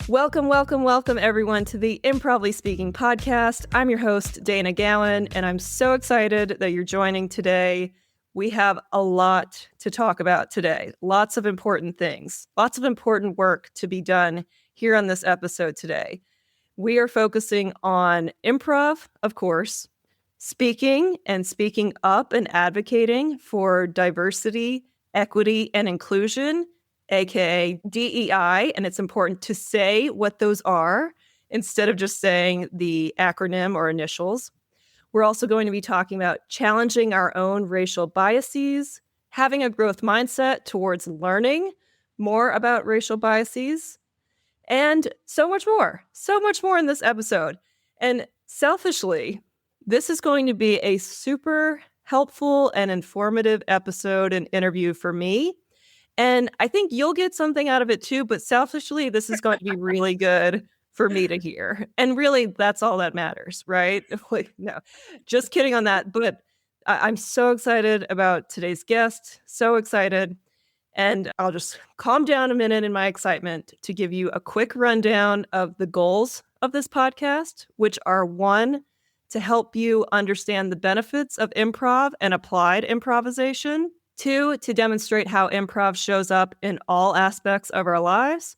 Welcome, welcome, welcome, everyone, to the Improvly Speaking podcast. I'm your host, Dayna Gowan, and I'm so excited that you're joining today. We have a lot to talk about today. Lots of important things, lots of important work to be done here on this episode today. We are focusing on improv, of course, speaking and speaking up and advocating for diversity, equity, and inclusion, aka DEI, and it's important to say what those are instead of just saying the acronym or initials. We're also going to be talking about challenging our own racial biases, having a growth mindset towards learning more about racial biases, and so much more in this episode. And selfishly, this is going to be a super helpful and informative episode and interview for me. And I think you'll get something out of it too, but selfishly, this is going to be really good for me to hear. And really, that's all that matters, right? No, just kidding on that. But I'm so excited about today's guest, so excited. And I'll just calm down a minute in my excitement to give you a quick rundown of the goals of this podcast, which are: one, to help you understand the benefits of improv and applied improvisation; two, to demonstrate how improv shows up in all aspects of our lives;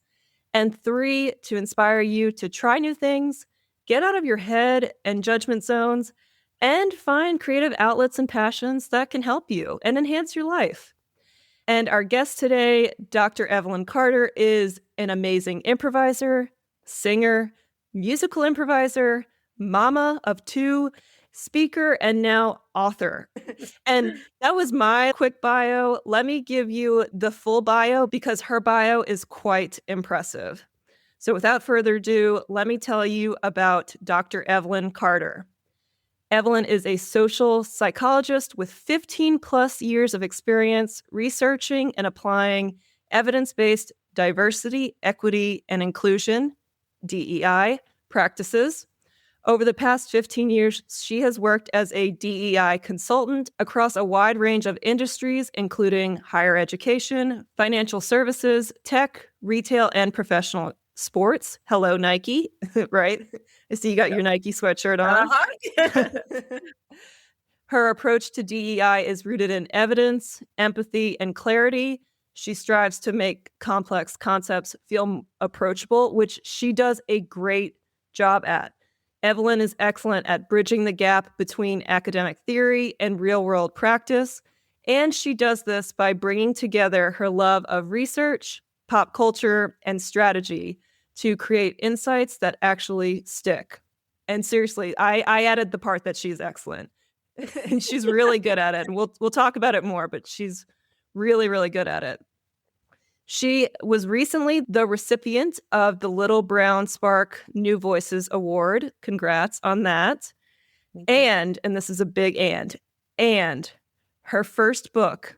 and three, to inspire you to try new things, get out of your head and judgment zones, and find creative outlets and passions that can help you and enhance your life. And our guest today, Dr. Evelyn Carter, is an amazing improviser, singer, musical improviser, mama of two, speaker, and now author. And that was my quick bio. Let me give you the full bio because her bio is quite impressive. So without further ado, let me tell you about Dr. Evelyn Carter. Evelyn is a social psychologist with 15 plus years of experience researching and applying evidence-based diversity, equity, and inclusion, DEI, practices. Over the past 15 years, she has worked as a DEI consultant across a wide range of industries, including higher education, financial services, tech, retail, and professional sports. Hello, Nike, right? I see you got your Nike sweatshirt on. Uh-huh. Her approach to DEI is rooted in evidence, empathy, and clarity. She strives to make complex concepts feel approachable, which she does a great job at. Evelyn is excellent at bridging the gap between academic theory and real-world practice, and she does this by bringing together her love of research, pop culture, and strategy to create insights that actually stick. And seriously, I added the part that she's excellent. And she's really good at it. And we'll talk about it more, but she's really, really good at it. She was recently the recipient of the Little Brown Spark New Voices Award. Congrats on that. And this is a big and her first book,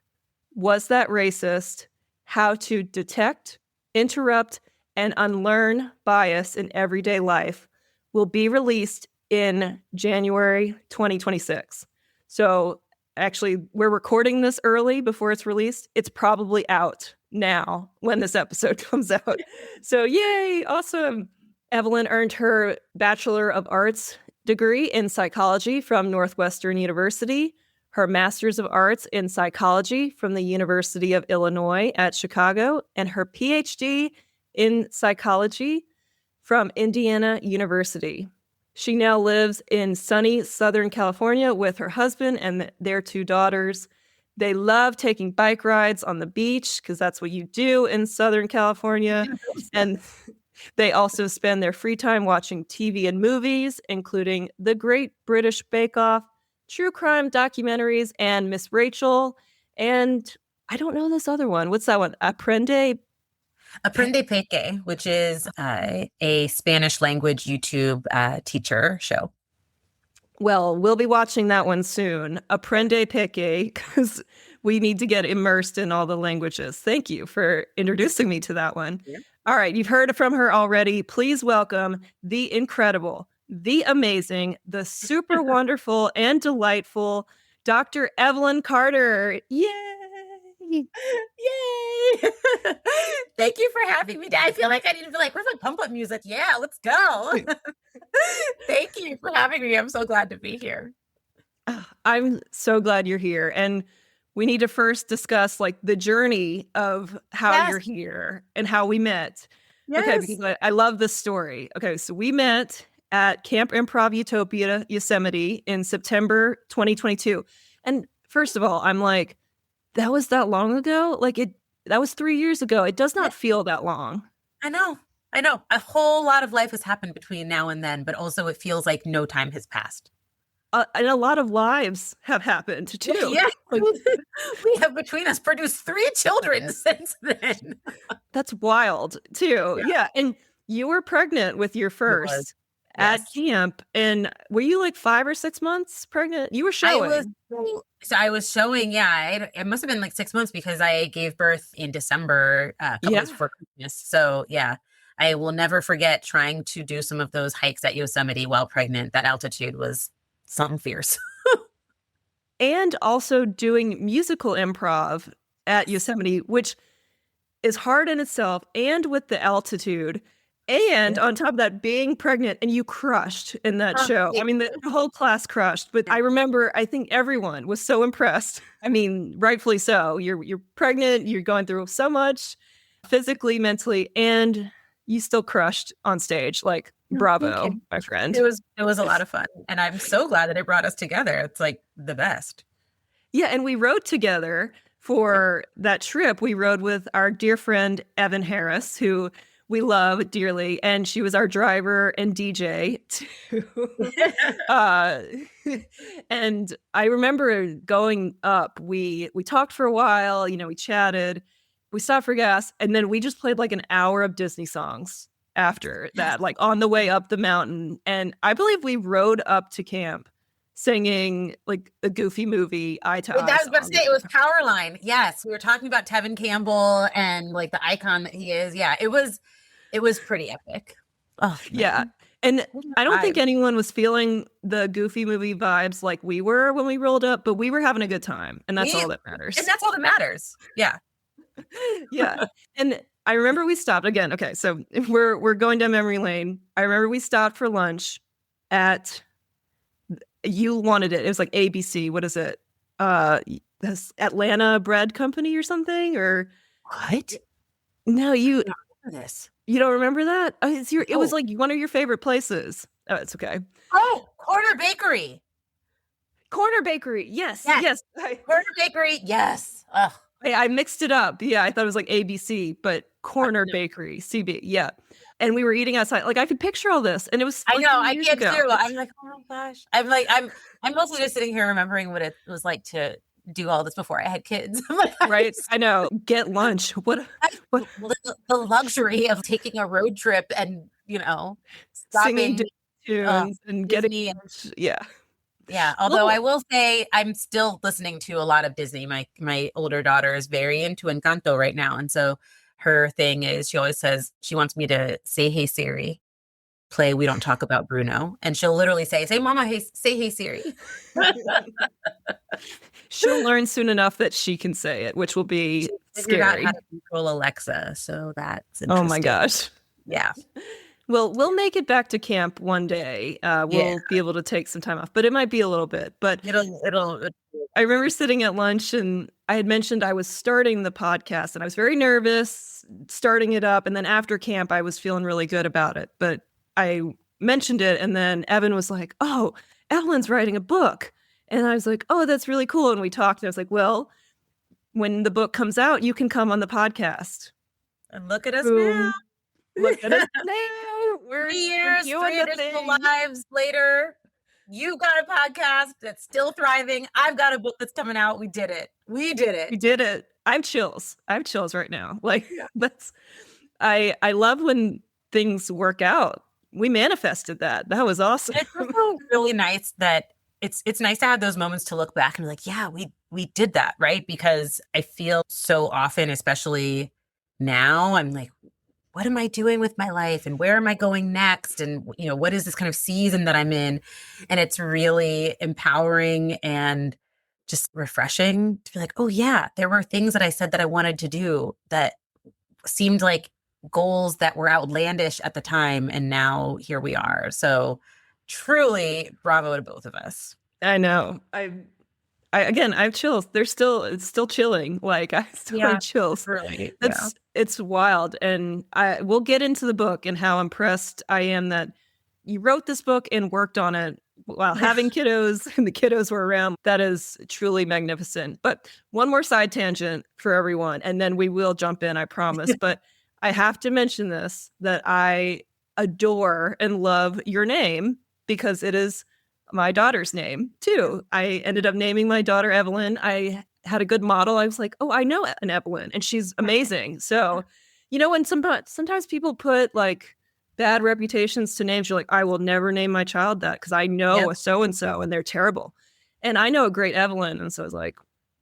Was That Racist? How to Detect, Interrupt, and Unlearn Bias in Everyday Life, will be released in January 2026. So actually, we're recording this early before it's released. It's probably out now when this episode comes out. So yay, awesome. Evelyn earned her Bachelor of Arts degree in psychology from Northwestern University, her Master's of Arts in psychology from the University of Illinois at Chicago, and her PhD in psychology from Indiana University. She now lives in sunny Southern California with her husband and their two daughters. They love taking bike rides on the beach because that's what you do in Southern California. And they also spend their free time watching TV and movies, including The Great British Bake Off, true crime documentaries, and Miss Rachel. And I don't know this other one. What's that one? Aprende Peque, which is a Spanish language YouTube teacher show. Well, we'll be watching that one soon. Aprende Peque, because we need to get immersed in all the languages. Thank you for introducing me to that one. Yeah. All right, you've heard from her already. Please welcome the incredible, the amazing, the super wonderful and delightful Dr. Evelyn Carter. Yay! Yay! Thank you for having me. I feel like I need to be like, where's my pump up music? Yeah, let's go. Thank you for having me. I'm so glad to be here. I'm so glad you're here. And we need to first discuss like the journey of how Yes. you're here and how we met. Okay, Yes. because I love this story. Okay, so we met at Camp Improv Utopia Yosemite in September 2022. And first of all, I'm like, that was that long ago? That was 3 years ago. It does not feel that long. I know. A whole lot of life has happened between now and then, but also it feels like no time has passed. And a lot of lives have happened too. Yeah. We have between us produced 3 children since then. That's wild too. Yeah. And you were pregnant with your first at camp. And were you like 5 or 6 months pregnant? You were showing. I was showing, yeah. It must have been like 6 months because I gave birth in December, a couple days before Christmas. So yeah, I will never forget trying to do some of those hikes at Yosemite while pregnant. That altitude was something fierce. And also doing musical improv at Yosemite, which is hard in itself, and with the altitude, and on top of that, being pregnant, and you crushed in that show. I mean, the whole class crushed, but I remember, I think everyone was so impressed. I mean, rightfully so. You're pregnant, you're going through so much physically, mentally, and you still crushed on stage. Like, bravo, my friend. It was a lot of fun, and I'm so glad that it brought us together. It's like the best. Yeah, and we rode together for that trip. We rode with our dear friend Evan Harris, who we love dearly, and she was our driver and DJ too. And I remember going up. We talked for a while. We chatted. We stopped for gas, and then we just played like an hour of Disney songs after that, like on the way up the mountain. And I believe we rode up to camp singing like a Goofy movie eye to eye. I was about to say it was Powerline. Yes, we were talking about Tevin Campbell and like the icon that he is. Yeah, it was pretty epic. Oh yeah, and I don't think anyone was feeling the Goofy movie vibes like we were when we rolled up, but we were having a good time, and that's all that matters. And that's all that matters. Yeah, yeah. And I remember we stopped again. Okay, so if we're going down memory lane. I remember we stopped for lunch at. You wanted it. It was like ABC. What is it? This Atlanta Bread Company or something? Or what? No, you don't remember this. You don't remember that? It was like one of your favorite places. Oh, it's okay. Oh, Corner Bakery. Corner Bakery. Yes. Corner Bakery. Yes. Ugh. I mixed it up. Yeah, I thought it was like ABC, but Corner Bakery, CB. Yeah. And we were eating outside. Like I could picture all this, and it was. Like, I know. I can't too. I'm like, oh my gosh. I'm mostly just sitting here remembering what it was like to do all this before I had kids. Right. I know. Get lunch. What? The luxury of taking a road trip and singing tunes and getting. Yeah. Yeah. Although I will say I'm still listening to a lot of Disney. My older daughter is very into Encanto right now, and so. Her thing is she always says she wants me to say, "Hey Siri, play We Don't Talk About Bruno." And she'll literally say, Mama, hey, say, "Hey Siri." She'll learn soon enough that she can say it, which will be scary. Out how to control Alexa, so that's interesting. Oh my gosh. Yeah. Well, we'll make it back to camp one day. We'll be able to take some time off, but it might be a little bit. But it'll. I remember sitting at lunch, and I had mentioned I was starting the podcast, and I was very nervous starting it up. And then after camp, I was feeling really good about it. But I mentioned it, and then Evan was like, "Oh, Evelyn's writing a book," and I was like, "Oh, that's really cool." And we talked, and I was like, "Well, when the book comes out, you can come on the podcast." And look at us now. Look at us now. We're 3 years, 3 additional lives later. You got a podcast that's still thriving. I've got a book that's coming out. We did it. We did it. I have chills right now. Like I love when things work out. We manifested that. That was awesome. It's also really nice that it's nice to have those moments to look back and be like, yeah, we did that, right? Because I feel so often, especially now, I'm like, what am I doing with my life and where am I going next? And, what is this kind of season that I'm in? And it's really empowering and just refreshing to be like, oh yeah, there were things that I said that I wanted to do that seemed like goals that were outlandish at the time. And now here we are. So truly bravo to both of us. I know. I have chills. It's still chilling. Like I still have chills. Really. It's wild. And we'll get into the book and how impressed I am that you wrote this book and worked on it while having kiddos and the kiddos were around. That is truly magnificent. But one more side tangent for everyone, and then we will jump in, I promise. But I have to mention this, that I adore and love your name because it is my daughter's name too. I ended up naming my daughter Evelyn. I had a good model. I was like, oh, I know an Evelyn and she's amazing. So, when sometimes people put like bad reputations to names, you're like, I will never name my child that because I know a so-and-so and they're terrible. And I know a great Evelyn. And so I was like,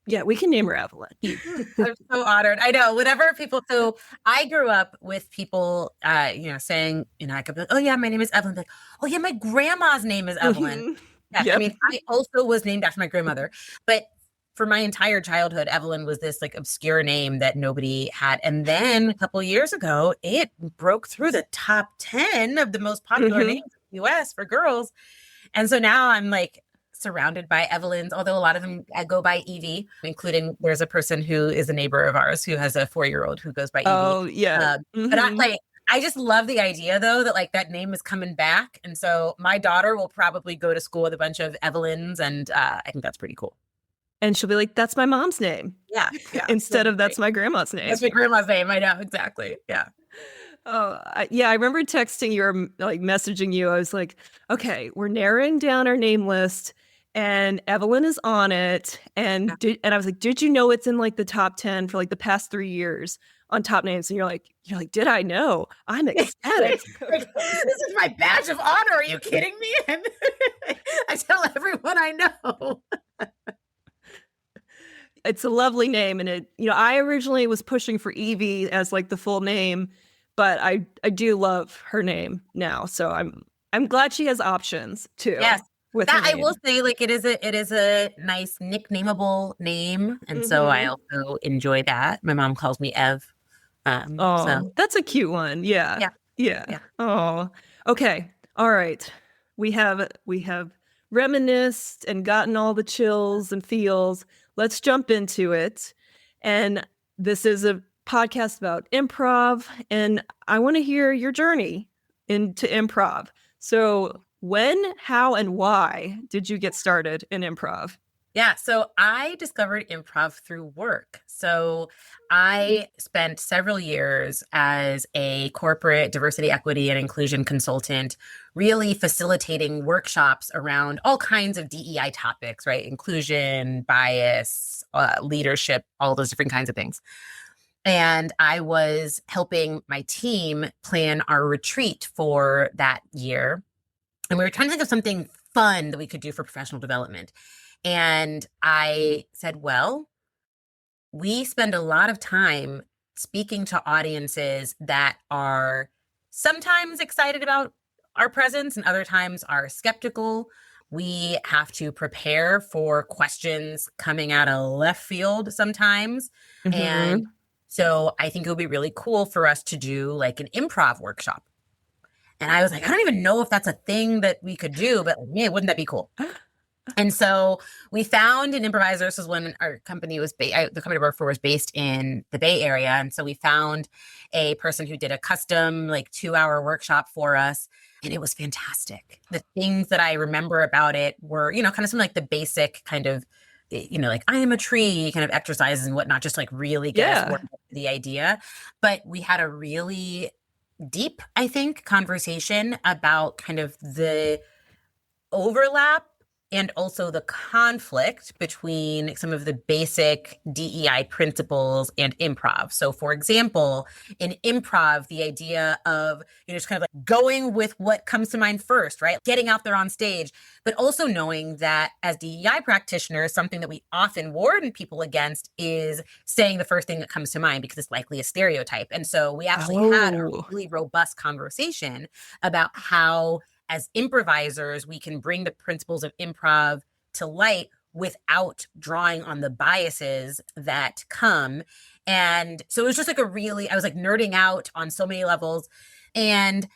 yeah, we can name her Evelyn. I'm so honored. I know. Whenever people, so I grew up with people, saying, I could be like, oh yeah, my name is Evelyn. Like, oh yeah, my grandma's name is Evelyn. Yeah, yep. I mean, I also was named after my grandmother, but for my entire childhood, Evelyn was this like obscure name that nobody had. And then a couple of years ago, it broke through the top 10 of the most popular names in the US for girls. And so now I'm like surrounded by Evelyns, although a lot of them go by Evie, including there's a person who is a neighbor of ours who has a 4-year-old who goes by Evie. Oh, yeah. But I just love the idea, though, that like that name is coming back. And so my daughter will probably go to school with a bunch of Evelyns. And I think that's pretty cool. And she'll be like, that's my mom's name. Yeah. Instead of that's my grandma's name. That's my grandma's name. I know. Exactly. Yeah. Oh, I remember texting you or like messaging you. I was like, okay, we're narrowing down our name list and Evelyn is on it. And I was like, did you know it's in like the top 10 for like the past 3 years on top names? And you're like, did I know? I'm ecstatic. This is my badge of honor. Are you kidding me? I tell everyone I know. It's a lovely name. And I originally was pushing for Evie as like the full name, but I do love her name now. So I'm glad she has options too. Yes. With that, I will say, like, it is a nice nicknameable name. And so I also enjoy that. My mom calls me Ev. So that's a cute one. Yeah. Oh, okay. All right. We have reminisced and gotten all the chills and feels. Let's jump into it. And this is a podcast about improv, and I want to hear your journey into improv. So when, how, and why did you get started in improv? Yeah, so I discovered improv through work. So I spent several years as a corporate diversity, equity, and inclusion consultant, really facilitating workshops around all kinds of DEI topics, right? Inclusion, bias, leadership, all those different kinds of things. And I was helping my team plan our retreat for that year. And we were trying to think of something fun that we could do for professional development. And I said, well, we spend a lot of time speaking to audiences that are sometimes excited about our presence and other times are skeptical. We have to prepare for questions coming out of left field sometimes. And so I think it would be really cool for us to do like an improv workshop. And I was like, I don't even know if that's a thing that we could do, but wouldn't that be cool? And so we found an improviser. This was when our company was the company I worked for was based in the Bay Area. And so we found a person who did a custom 2-hour workshop for us. And it was fantastic. The things that I remember about it were, kind of some like the basic kind of, like I am a tree kind of exercises and whatnot, just like really get us warmed up to the idea. But we had a really deep, I think, conversation about kind of the overlap and also the conflict between some of the basic DEI principles and improv. So for example, in improv, the idea of, just kind of like going with what comes to mind first, right? Getting out there on stage, but also knowing that as DEI practitioners, something that we often warn people against is saying the first thing that comes to mind because it's likely a stereotype. And so we actually had a really robust conversation about how as improvisers, we can bring the principles of improv to light without drawing on the biases that come. And so it was just like I was like nerding out on so many levels. And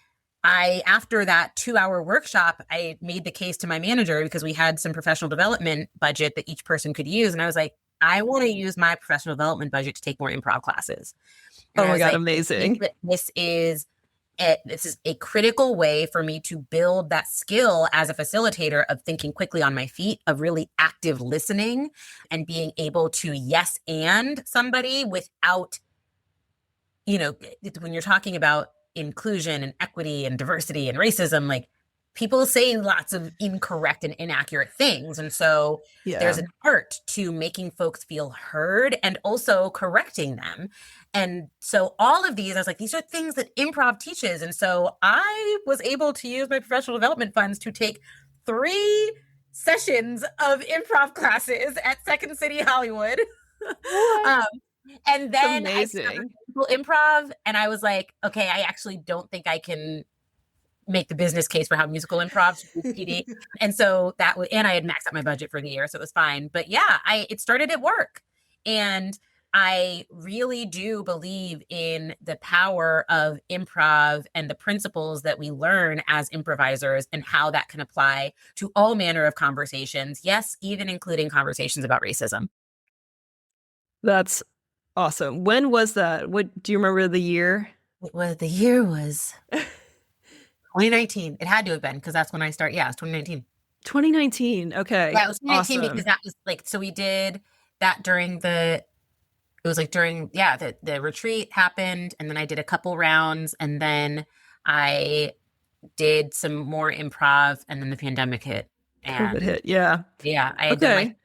after that 2-hour workshop, I made the case to my manager because we had some professional development budget that each person could use. And I was like, I want to use my professional development budget to take more improv classes. And Oh I my was God, like, I think amazing. that this is a critical way for me to build that skill as a facilitator of thinking quickly on my feet, of really active listening and being able to yes and somebody without, when you're talking about inclusion and equity and diversity and racism, like people say lots of incorrect and inaccurate things. And so there's Yeah. an art to making folks feel heard and also correcting them. And so all of these, I was like, these are things that improv teaches. And so I was able to use my professional development funds to take 3 sessions of improv classes at Second City Hollywood. What? um, and It's then I discovered amazing. improv, and I was like, okay, I actually don't think I can make the business case for how musical improv should be PD. And so and I had maxed out my budget for the year, so it was fine. But yeah, it started at work. And I really do believe in the power of improv and the principles that we learn as improvisers and how that can apply to all manner of conversations. Yes, even including conversations about racism. That's awesome. When was that? What do you remember the year? The year was 2019. It had to have been because that's when I started. Yeah, it was 2019. 2019. Okay. Yeah, it was 2019 Awesome. because that was like, so we did that it was like during, yeah, the retreat happened, and then I did a couple rounds, and then I did some more improv, and then the pandemic hit. COVID And hit. Yeah. yeah, I had done Okay. like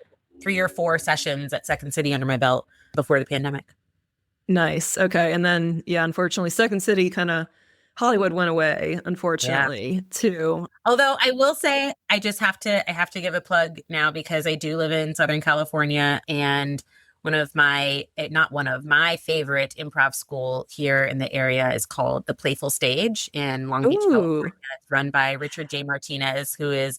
3 or 4 sessions at Second City under my belt before the pandemic. Nice. Okay. And then, yeah, unfortunately, Second City Hollywood went away, unfortunately, too. Although I will say, I have to give a plug now because I do live in Southern California, and not one of my favorite improv school here in the area is called the Playful Stage in Long Beach, California. It's run by Richard J. Martinez, who is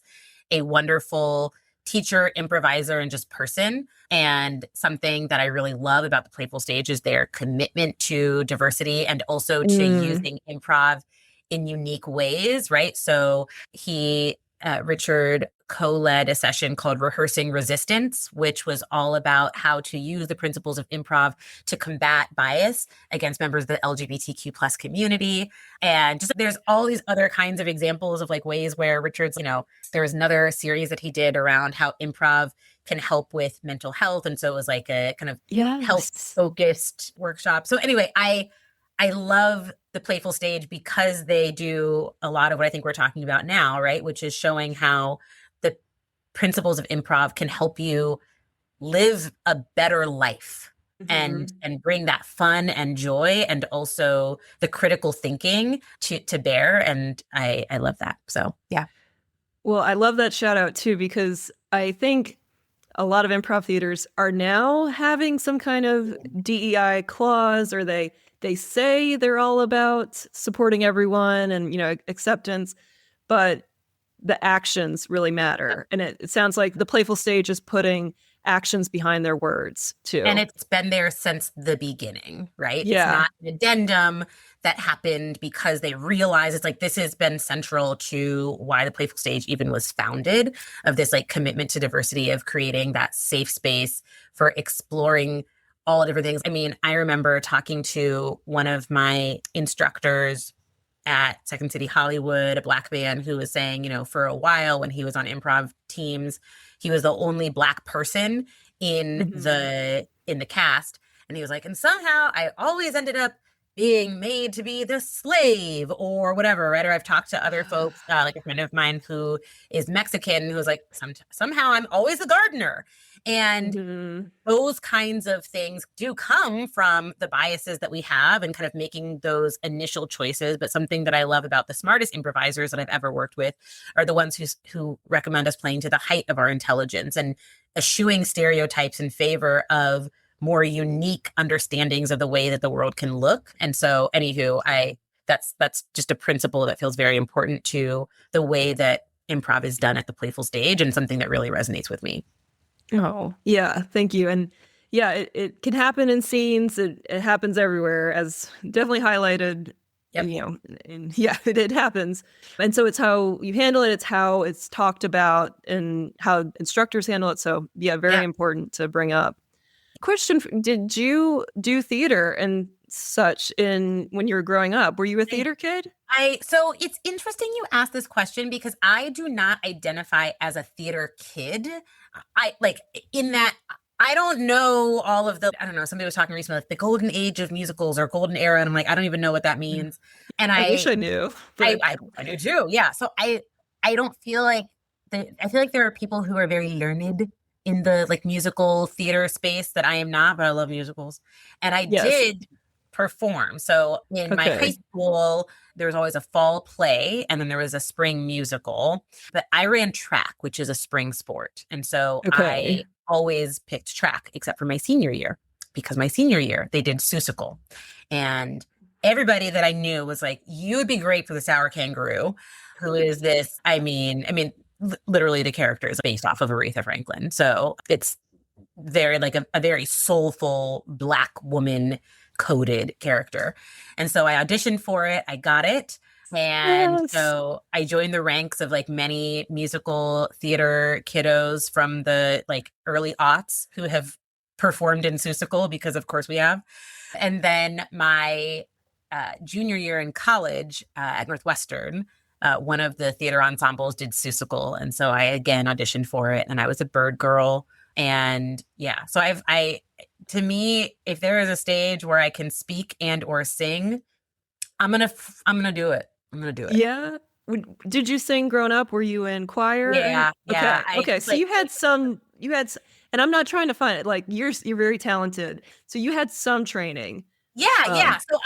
a wonderful teacher, improviser, and just person. And something that I really love about the Playful Stage is their commitment to diversity and also to using improv in unique ways, right? So Richard co-led a session called Rehearsing Resistance, which was all about how to use the principles of improv to combat bias against members of the LGBTQ plus community. And just there's all these other kinds of examples of like ways where Richard's, there was another series that he did around how improv can help with mental health. And so it was like a kind of health focused workshop. So anyway, I love the Playful Stage because they do a lot of what I think we're talking about now, right? Which is showing how the principles of improv can help you live a better life and bring that fun and joy and also the critical thinking to bear. And I love that. So yeah. Well, I love that shout out too, because I think a lot of improv theaters are now having some kind of DEI clause, or they say they're all about supporting everyone and, acceptance, but the actions really matter. And it sounds like the Playful Stage is putting actions behind their words too. And it's been there since the beginning, right? Yeah. It's not an addendum that happened because they realized it's like this has been central to why the Playful Stage even was founded, of this like commitment to diversity, of creating that safe space for exploring all different things. I mean, I remember talking to one of my instructors at Second City Hollywood, a Black man, who was saying, for a while when he was on improv teams, he was the only Black person in the cast. And he was like, and somehow I always ended up being made to be the slave or whatever, right? Or I've talked to other folks, like a friend of mine who is Mexican, who was like, somehow I'm always the gardener. And those kinds of things do come from the biases that we have and kind of making those initial choices. But something that I love about the smartest improvisers that I've ever worked with are the ones who recommend us playing to the height of our intelligence and eschewing stereotypes in favor of more unique understandings of the way that the world can look. And so, anywho, that's just a principle that feels very important to the way that improv is done at the Playful Stage, and something that really resonates with me. Oh, yeah. Thank you. And Yeah, it can happen in scenes. It happens everywhere, as definitely highlighted. Yep. And yeah, it happens. And so it's how you handle it. It's how it's talked about and how instructors handle it. So yeah, very Yeah. important to bring up. Question: did you do theater and such in when you were growing up? Were you a theater kid? So it's interesting you ask this question because I do not identify as a theater kid. I like in that I don't know all of I don't know, somebody was talking recently, like the golden age of musicals or golden era. And I'm like, I don't even know what that means. And I wish I knew, but I do too. Yeah. So I don't feel like I feel like there are people who are very learned in the like musical theater space that I am not, but I love musicals. And I yes. did perform. So in my high Okay. school, there was always a fall play and then there was a spring musical. But I ran track, which is a spring sport. And so I Okay. always picked track except for my senior year because my senior year they did Seussical. And everybody that I knew was like, you would be great for the sour kangaroo, who is this, literally the character is based off of Aretha Franklin. So it's very like a very soulful Black woman coded character. And so I auditioned for it. I got it. And Yes. so I joined the ranks of like many musical theater kiddos from the like early aughts who have performed in Seussical because of course we have. And then my junior year in college at Northwestern, one of the theater ensembles did Seussical. And so I again auditioned for it and I was a bird girl. And yeah, so to me, if there is a stage where I can speak and or sing, I'm going to do it. I'm going to do it. Yeah. Did you sing growing up? Were you in choir? Yeah. Yeah. Okay. So you had some, and I'm not trying to find it. Like you're very talented. So you had some training. Yeah, yeah. So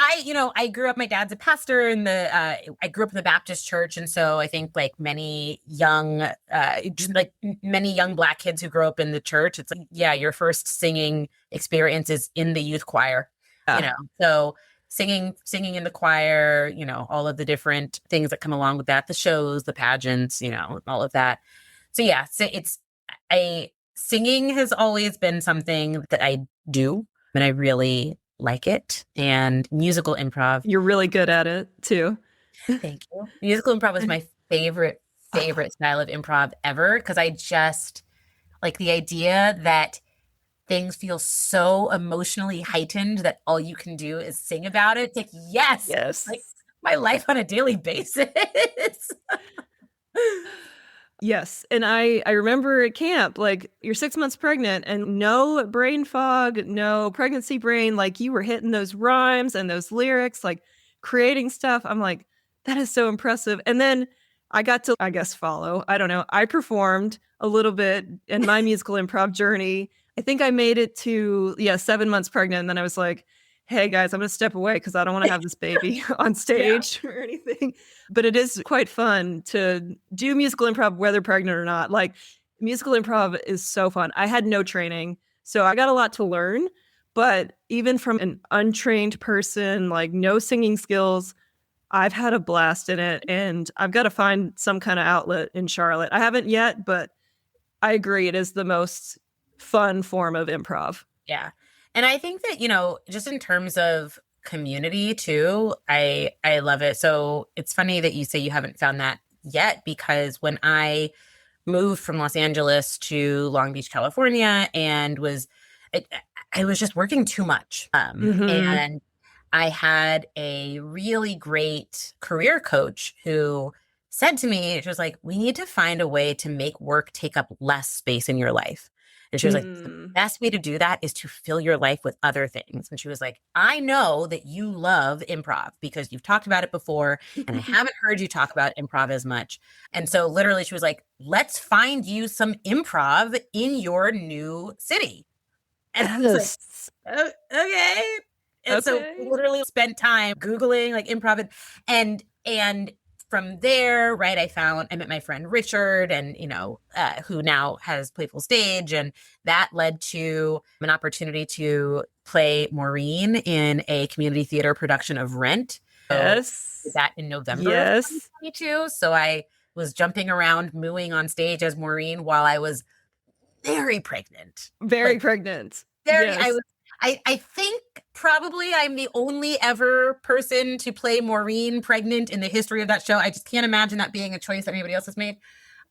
I grew up, my dad's a pastor in I grew up in the Baptist church. And so I think like many young, just like many young Black kids who grow up in the church, it's like, yeah, your first singing experience is in the youth choir, so singing in the choir, all of the different things that come along with that, the shows, the pageants, all of that. So yeah, so singing has always been something that I do and I really like it. And musical improv. You're really good at it too. Thank you. Musical improv is my favorite style of improv ever because I just like the idea that things feel so emotionally heightened that all you can do is sing about it. It's like, yes, like my life on a daily basis. Yes. And I remember at camp, like you're 6 months pregnant and no brain fog, no pregnancy brain. Like you were hitting those rhymes and those lyrics, like creating stuff. I'm like, that is so impressive. And then I got to, I guess, follow. I don't know. I performed a little bit in my musical improv journey. I think I made it to, 7 months pregnant. And then I was like, hey guys, I'm going to step away because I don't want to have this baby on stage or anything. But it is quite fun to do musical improv, whether pregnant or not. Like musical improv is so fun. I had no training, so I got a lot to learn. But even from an untrained person, like no singing skills, I've had a blast in it. And I've got to find some kind of outlet in Charlotte. I haven't yet, but I agree. It is the most fun form of improv. Yeah. And I think that, just in terms of community too, I love it. So it's funny that you say you haven't found that yet, because when I moved from Los Angeles to Long Beach, California, and I was just working too much. And I had a really great career coach who said to me, she was like, we need to find a way to make work take up less space in your life. And she was like, the best way to do that is to fill your life with other things. And she was like, I know that you love improv because you've talked about it before, and I haven't heard you talk about improv as much. And so literally she was like, let's find you some improv in your new city. And I was like, oh, okay. And so literally spent time Googling like improv and from there, right, I met my friend Richard and, who now has Playful Stage. And that led to an opportunity to play Maureen in a community theater production of Rent. Yes. So that in November of 2022. So I was jumping around, mooing on stage as Maureen while I was very pregnant. Very pregnant. Yes. I think probably I'm the only ever person to play Maureen pregnant in the history of that show. I just can't imagine that being a choice that anybody else has made.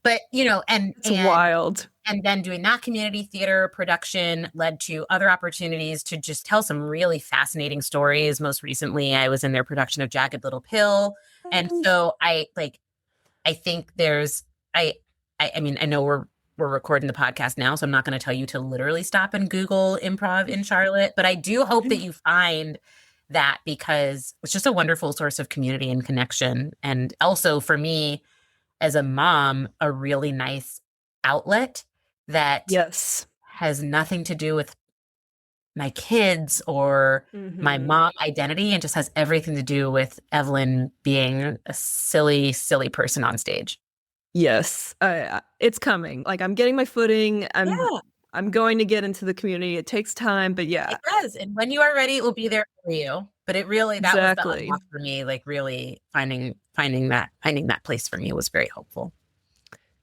But, It's wild. and then doing that community theater production led to other opportunities to just tell some really fascinating stories. Most recently, I was in their production of Jagged Little Pill. And so I think I mean, I know we're recording the podcast now, so I'm not going to tell you to literally stop and Google improv in Charlotte, but I do hope that you find that, because it's just a wonderful source of community and connection. And also for me as a mom, a really nice outlet that Yes. has nothing to do with my kids or my mom identity, and just has everything to do with Evelyn being a silly, silly person on stage. Yes. It's coming. Like, I'm getting my footing. I'm going to get into the community. It takes time, but yeah. It does. And when you are ready, it will be there for you. But it really, that was the unlock for me. Like, really finding that place for me was very helpful.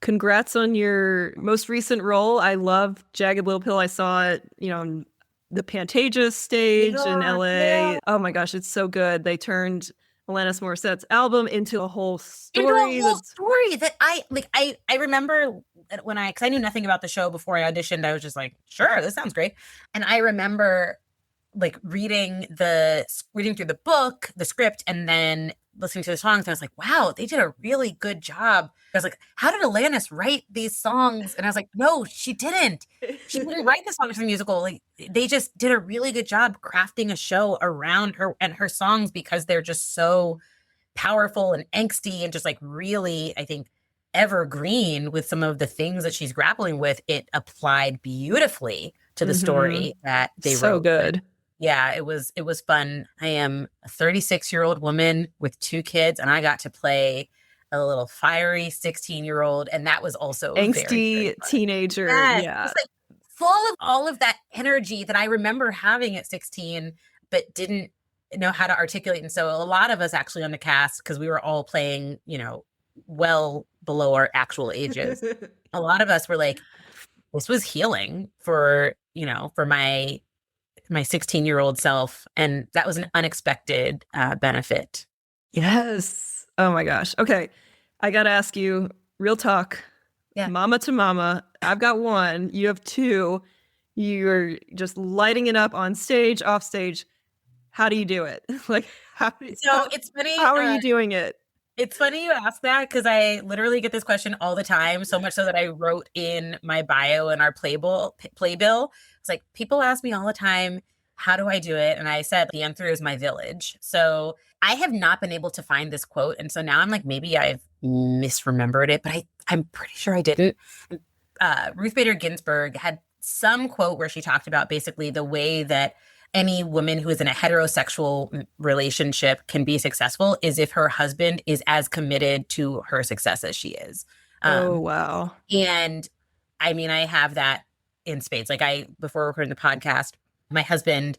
Congrats on your most recent role. I love Jagged Little Pill. I saw it, on the Pantages stage in LA. Yeah. Oh my gosh, it's so good. They turned Alanis Morissette's album into a whole story. That I remember because I knew nothing about the show before I auditioned. I was just like, sure, this sounds great. And I remember like reading through the book, the script, and then listening to the songs. And I was like, wow, they did a really good job. I was like, how did Alanis write these songs? And I was like, no, she didn't. She didn't write the songs for the musical. Like, they just did a really good job crafting a show around her and her songs, because they're just so powerful and angsty and just like really, I think, evergreen with some of the things that she's grappling with. It applied beautifully to the story that they wrote. So good. Yeah, it was fun. I am a 36-year-old woman with 2 kids, and I got to play a little fiery 16-year-old, and that was also angsty very, very teenager. Yes. Yeah, it was like full of all of that energy that I remember having at 16, but didn't know how to articulate. And so a lot of us actually on the cast, because we were all playing, well below our actual ages. A lot of us were like, this was healing for my 16-year-old self. And that was an unexpected benefit. Yes. Oh my gosh. Okay. I got to ask you, real talk, mama to mama. I've got 1, you have 2. You're just lighting it up on stage, off stage. How do you do it? Like, it's funny. How are you doing it? It's funny you ask that, because I literally get this question all the time, so much so that I wrote in my bio in our playbill. It's like, people ask me all the time, how do I do it? And I said, the answer is my village. So I have not been able to find this quote. And so now I'm like, maybe I've misremembered it, but I'm pretty sure I didn't. Ruth Bader Ginsburg had some quote where she talked about basically the way that any woman who is in a heterosexual relationship can be successful is if her husband is as committed to her success as she is. Oh, wow. And I mean, I have that in spades. Like, before recording the podcast, my husband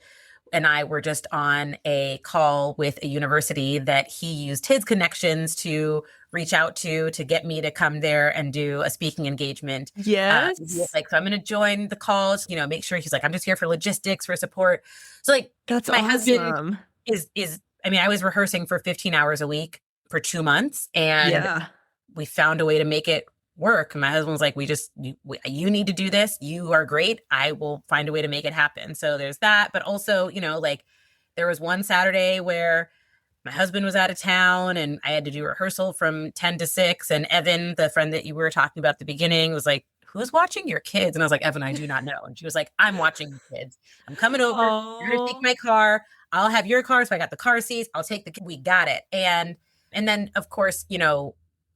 and I were just on a call with a university that he used his connections to reach out to get me to come there and do a speaking engagement. Yes. So I'm going to join the calls, make sure. He's like, I'm just here for logistics, for support. So like, that's my awesome. husband is, I mean, I was rehearsing for 15 hours a week for 2 months, and we found a way to make it work. My husband was like, you need to do this. You are great. I will find a way to make it happen. So there's that. But also, like, there was one Saturday where my husband was out of town and I had to do rehearsal from 10 to 6. And Evan, the friend that you were talking about at the beginning, was like, who's watching your kids? And I was like, Evan, I do not know. And she was like, I'm watching the kids. I'm coming over. You're going to take my car. I'll have your car. So I got the car seats. I'll take the kids. We got it. And then, of course,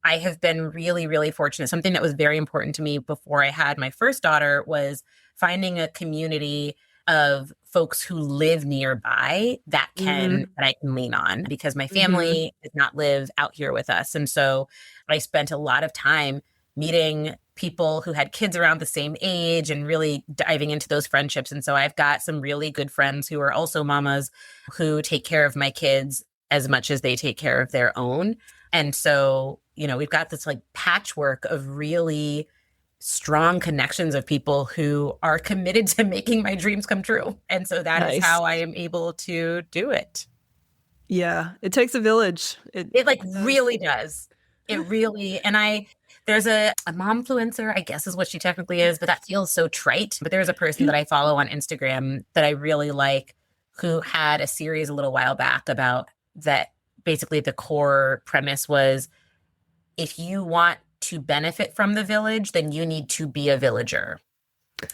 I have been really, really fortunate. Something that was very important to me before I had my first daughter was finding a community of folks who live nearby that I can lean on, because my family does not live out here with us. And so I spent a lot of time meeting people who had kids around the same age and really diving into those friendships. And so I've got some really good friends who are also mamas who take care of my kids as much as they take care of their own. And so, we've got this like patchwork of really strong connections of people who are committed to making my dreams come true. And so that is Nice. how I am able to do it. Yeah, it takes a village. It like It does. really does. It really, there's a momfluencer, I guess is what she technically is, but that feels so trite. But there's a person that I follow on Instagram that I really like who had a series a little while back about that. Basically, the core premise was if you want to benefit from the village, then you need to be a villager.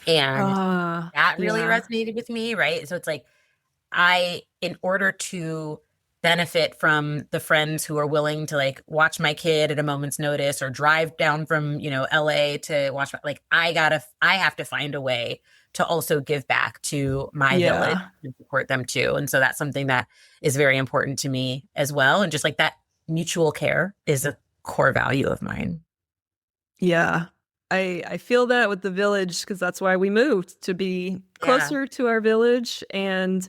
And that really Yeah. resonated with me, right? So it's like, in order to benefit from the friends who are willing to like watch my kid at a moment's notice or drive down from, LA to watch, I have to find a way to also give back to my village Yeah. and support them too. And so that's something that is very important to me as well. And just like that mutual care is a core value of mine. Yeah. I feel that with the village because that's why we moved to be Yeah. closer to our village, and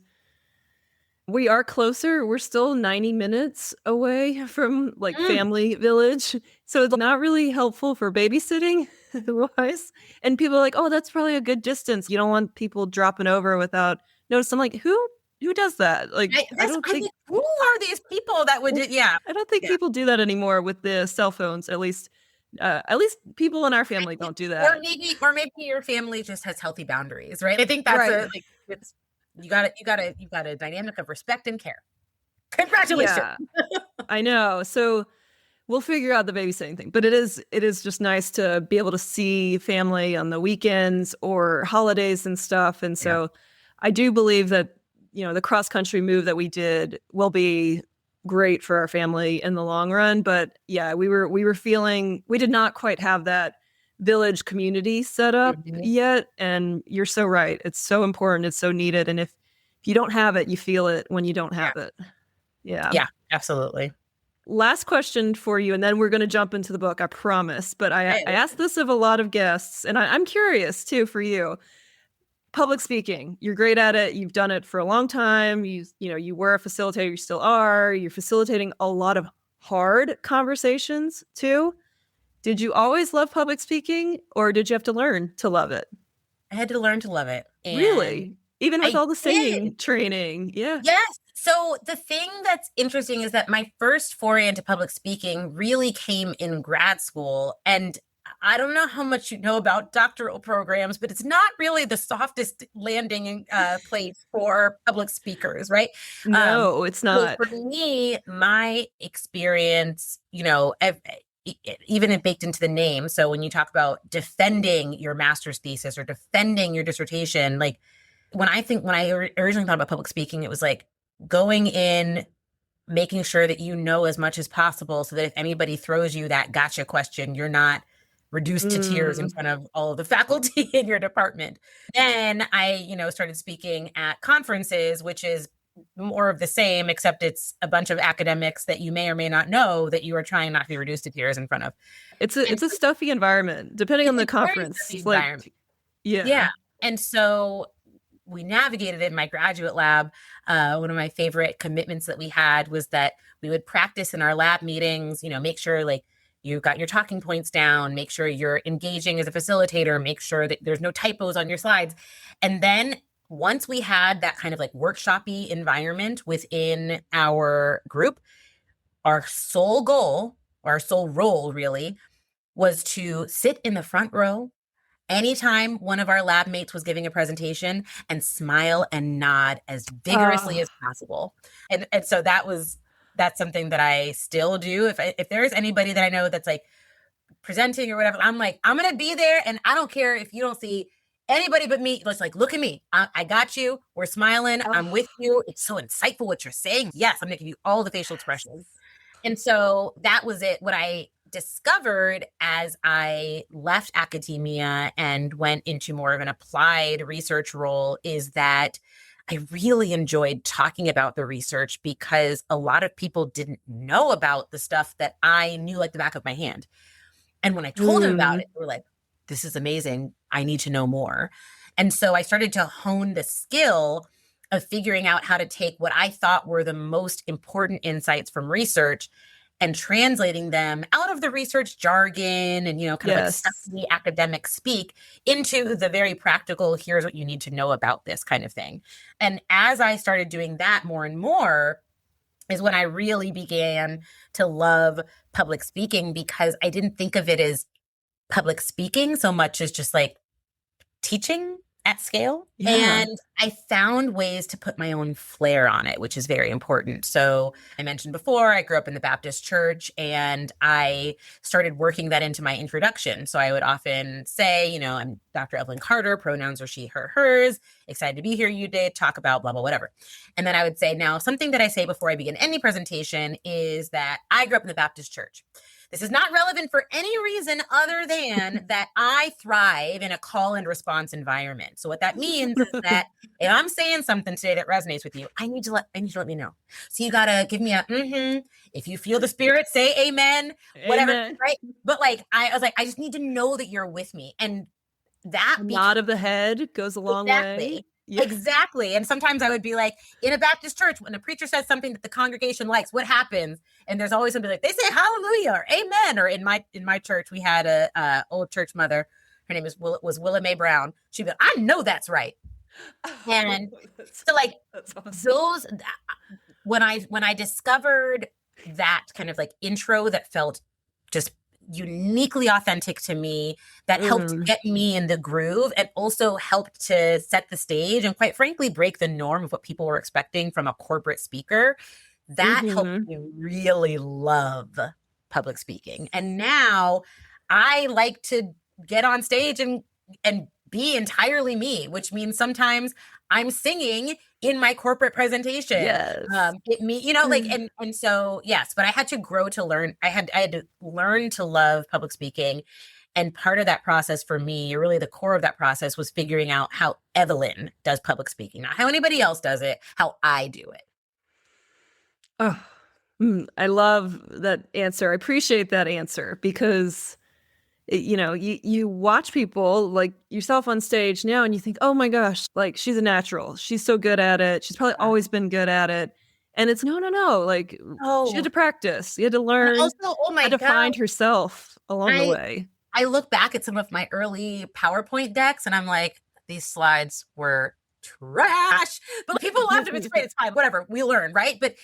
we are closer. We're still 90 minutes away from like family village. So it's not really helpful for babysitting wise. And people are like, "Oh, that's probably a good distance. You don't want people dropping over without notice." I'm like, who does that? Like I don't think Who are these people that would do? Yeah. I don't think Yeah. people do that anymore with the cell phones. At least people in our family don't do that. Or maybe your family just has healthy boundaries, right? I think that's Right. it's you got a dynamic of respect and care. Congratulations. Yeah, I know. So we'll figure out the babysitting thing, but it is just nice to be able to see family on the weekends or holidays and stuff. And so I do believe that, the cross country move that we did will be great for our family in the long run. But yeah, we were feeling we did not quite have that village community set up yet. And you're so right. It's so important. It's so needed. And if you don't have it, you feel it when you don't have it. Yeah. Yeah, absolutely. Last question for you, and then we're going to jump into the book, I promise. But I asked this of a lot of guests, and I'm curious too for you. Public speaking, you're great at it. You've done it for a long time. You were a facilitator, you still are. You're facilitating a lot of hard conversations too. Did you always love public speaking, or did you have to learn to love it? I had to learn to love it. Really? Even with I all the singing did. training? Yeah. Yes. So the thing that's interesting is that my first foray into public speaking really came in grad school. And I don't know how much you know about doctoral programs, but it's not really the softest landing place for public speakers, right? No, it's not. So for me, my experience, even it baked into the name. So when you talk about defending your master's thesis or defending your dissertation, like when I originally thought about public speaking, it was like going in, making sure that you know as much as possible so that if anybody throws you that gotcha question, you're not reduced to tears in front of all of the faculty in your department. Then I, started speaking at conferences, which is more of the same, except it's a bunch of academics that you may or may not know that you are trying not to be reduced to tears in front of. It's a stuffy environment, depending on the conference. Yeah. And so we navigated it in my graduate lab. One of my favorite commitments that we had was that we would practice in our lab meetings, make sure like you got your talking points down, make sure you're engaging as a facilitator, make sure that there's no typos on your slides. And then once we had that kind of like workshop-y environment within our group, our sole goal, our sole role really, was to sit in the front row anytime one of our lab mates was giving a presentation and smile and nod as vigorously as possible. And so that's something that I still do. If there's anybody that I know that's like presenting or whatever, I'm like, I'm going to be there. And I don't care if you don't see anybody but me. Let's like, look at me. I got you. We're smiling. I'm with you. It's so insightful what you're saying. Yes, I'm going to give you all the facial expressions. And so that was it. What I discovered as I left academia and went into more of an applied research role is that I really enjoyed talking about the research because a lot of people didn't know about the stuff that I knew like the back of my hand. And when I told them about it, they were like, this is amazing. I need to know more. And so I started to hone the skill of figuring out how to take what I thought were the most important insights from research and translating them out of the research jargon and, kind of like Yes. stuffy academic speak into the very practical, here's what you need to know about this kind of thing. And as I started doing that more and more, is when I really began to love public speaking, because I didn't think of it as public speaking so much as just like teaching at scale. Yeah. And I found ways to put my own flair on it, which is very important. So I mentioned before, I grew up in the Baptist church, and I started working that into my introduction. So I would often say, I'm Dr. Evelyn Carter, pronouns are she, her, hers, excited to be here, you did, talk about blah, blah, whatever. And then I would say, now, something that I say before I begin any presentation is that I grew up in the Baptist church. This is not relevant for any reason other than that I thrive in a call and response environment. So what that means is that if I'm saying something today that resonates with you, I need to let me know. So you gotta give me a If you feel the spirit, say amen, whatever, Amen. right? But I was like, I just need to know that you're with me, and that nod of the head goes a long way. Yeah. Exactly. And sometimes I would be like, in a Baptist church, when a preacher says something that the congregation likes, what happens? And there's always somebody like, they say hallelujah or amen. Or in my church, we had a old church mother. Her name was Willa Mae Brown. She'd be like, I know that's right. And so that's awesome. those, when I discovered that kind of like intro that felt just uniquely authentic to me, that helped get me in the groove, and also helped to set the stage and, quite frankly, break the norm of what people were expecting from a corporate speaker, that helped me really love public speaking. And now I like to get on stage and be entirely me, which means sometimes I'm singing in my corporate presentation. Yes. And so, yes, but I had to grow to learn. I had to learn to love public speaking. And part of that process for me, really the core of that process, was figuring out how Evelyn does public speaking, not how anybody else does it, how I do it. Oh, I love that answer. I appreciate that answer, because you watch people like yourself on stage now and you think, oh my gosh, like, she's a natural. She's so good at it. She's probably always been good at it. And it's no. Like, she had to practice. You had to learn, had to find herself along the way. I look back at some of my early PowerPoint decks and I'm like, these slides were trash, but people laughed at me. It's great. It's fine. Whatever. We learn, right? But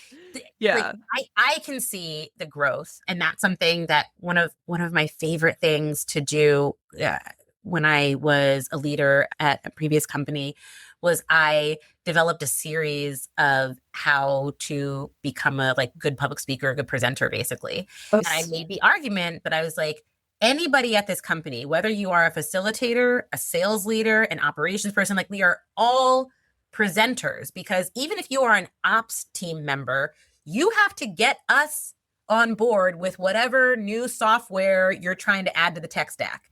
I can see the growth, and that's something that one of my favorite things to do when I was a leader at a previous company was I developed a series of how to become a good public speaker, a good presenter, basically. And I made the argument that I was like, anybody at this company, whether you are a facilitator, a sales leader, an operations person, we are all presenters, because even if you are an ops team member, you have to get us on board with whatever new software you're trying to add to the tech stack.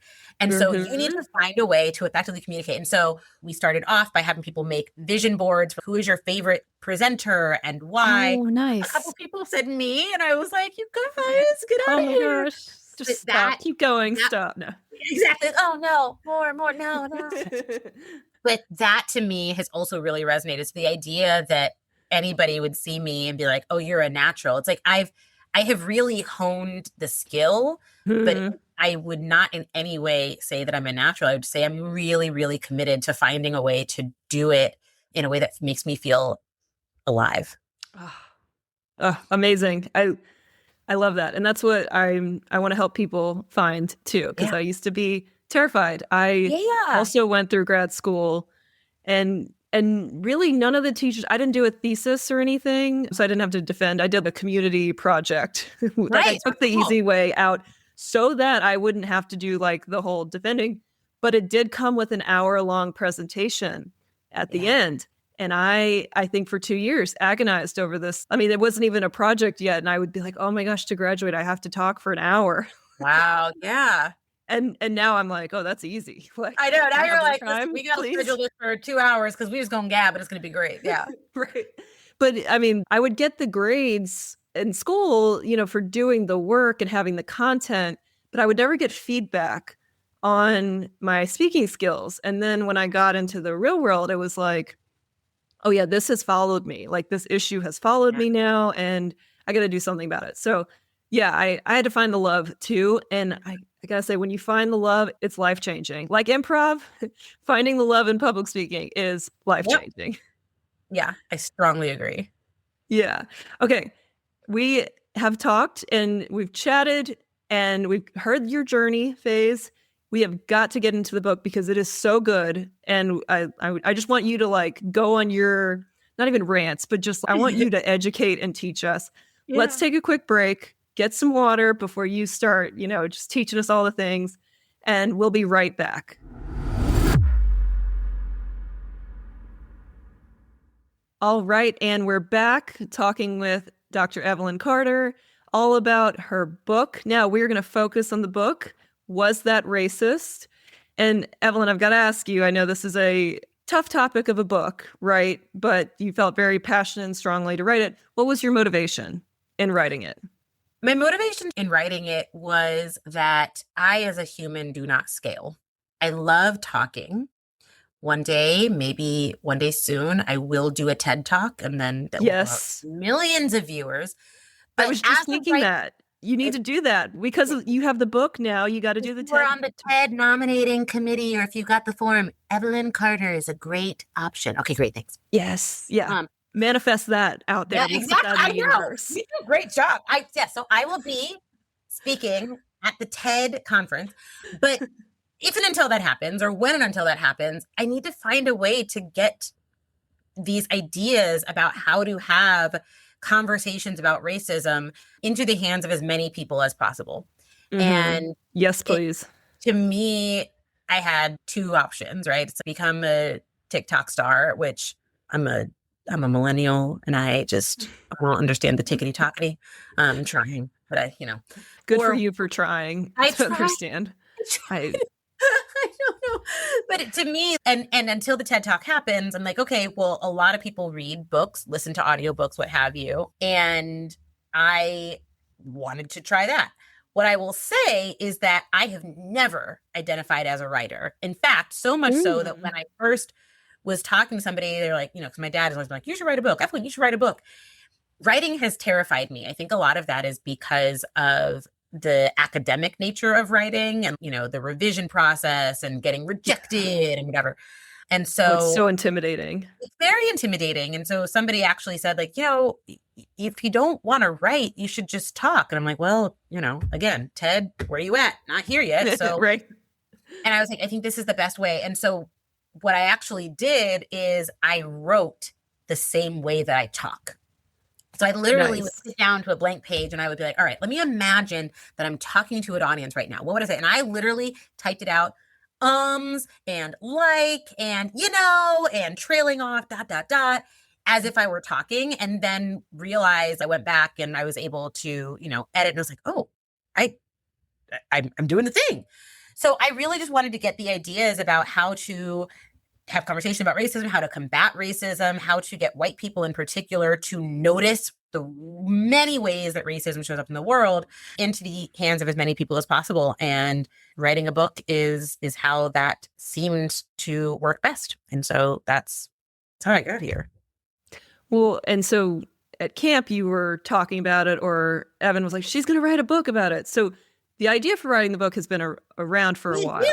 And so you need to find a way to effectively communicate. And so we started off by having people make vision boards for who is your favorite presenter and why. Oh, nice. A couple people said me, and I was like, you guys, get out of here. Gosh. Just stop. Keep going. Stop. No. Exactly. Oh, no. More. No. But that, to me, has also really resonated. So the idea that anybody would see me and be like, oh, you're a natural. It's like I have really honed the skill, but I would not in any way say that I'm a natural. I would say I'm really, really committed to finding a way to do it in a way that makes me feel alive. Oh, amazing. I love that. And that's what I want to help people find too, because I used to be terrified. I also went through grad school, and really none of the teachers, I didn't do a thesis or anything, so I didn't have to defend. I did a community project. I took the easy way out so that I wouldn't have to do the whole defending. But it did come with an hour-long presentation at the end. And I think for 2 years agonized over this. I mean, it wasn't even a project yet. And I would be like, oh my gosh, to graduate, I have to talk for an hour. Wow. Yeah. And now I'm like, oh, that's easy. I know. Now you're like, we got to schedule this for 2 hours because we're just going to gab, but it's going to be great. Yeah. Right. But I mean, I would get the grades in school, for doing the work and having the content, but I would never get feedback on my speaking skills. And then when I got into the real world, it was like, oh yeah, this has followed me. This issue has followed me now, and I got to do something about it. So Yeah, I had to find the love too. And I gotta say, when you find the love, it's life changing. Like improv, finding the love in public speaking is life Yep. changing. Yeah, I strongly agree. Yeah. Okay. We have talked and we've chatted and we've heard your journey phase. We have got to get into the book because it is so good. And I just want you to like go on your, not even rants, but just I want you to educate and teach us. Let's Yeah. take a quick break, get some water before you start, just teaching us all the things. And we'll be right back. All right. And we're back talking with Dr. Evelyn Carter all about her book. Now we're going to focus on the book. Was That Racist? And Evelyn, I've got to ask you, I know this is a tough topic of a book, right? But you felt very passionate and strongly to write it. What was your motivation in writing it? My motivation in writing it was that I, as a human, do not scale. I love talking. One day, maybe one day soon, I will do a TED Talk, and then that will go out Yes. to millions of viewers. I But was just as of thinking that. You need to do that because you have the book now. You got to do the if we're TED. on the TED nominating committee, or if you got the form, Evelyn Carter is a great option. Okay, great, thanks. Yes. Yeah. Manifest that out there. Yeah, We'll put exactly. that in I the know. universe. You do a great job. So I will be speaking at the TED conference, but if and until that happens, or when and until that happens, I need to find a way to get these ideas about how to have conversations about racism into the hands of as many people as possible. Mm-hmm. And yes, please. to me, I had two options, right? It's become a TikTok star, which I'm a millennial and I don't understand the tickety-tockety. I'm trying, but Good for you for trying to understand. I don't know. But to me, and until the TED Talk happens, I'm like, okay, well, a lot of people read books, listen to audiobooks, what have you. And I wanted to try that. What I will say is that I have never identified as a writer. In fact, so much so that when I first was talking to somebody, they're like, because my dad is always like, you should write a book. Evelyn, you should write a book. Writing has terrified me. I think a lot of that is because of the academic nature of writing and, the revision process and getting rejected and whatever. And so it's so intimidating. It's very intimidating. And so somebody actually said, like, if you don't want to write, you should just talk. And I'm like, well, again, TED, where are you at? Not here yet. So, right. And I was like, I think this is the best way. And so what I actually did is I wrote the same way that I talk. So I literally would sit down to a blank page and I would be like, all right, let me imagine that I'm talking to an audience right now. What would I say? And I literally typed it out, and like, and, and trailing off, ... as if I were talking, and then realized I went back and I was able to, edit. And I was like, oh, I'm doing the thing. So I really just wanted to get the ideas about how to have conversation about racism, how to combat racism, how to get white people in particular to notice the many ways that racism shows up in the world into the hands of as many people as possible. And writing a book is how that seemed to work best. And so that's how I got here. Well, and so at camp you were talking about it, or Evan was like, she's going to write a book about it. So the idea for writing the book has been around for a while.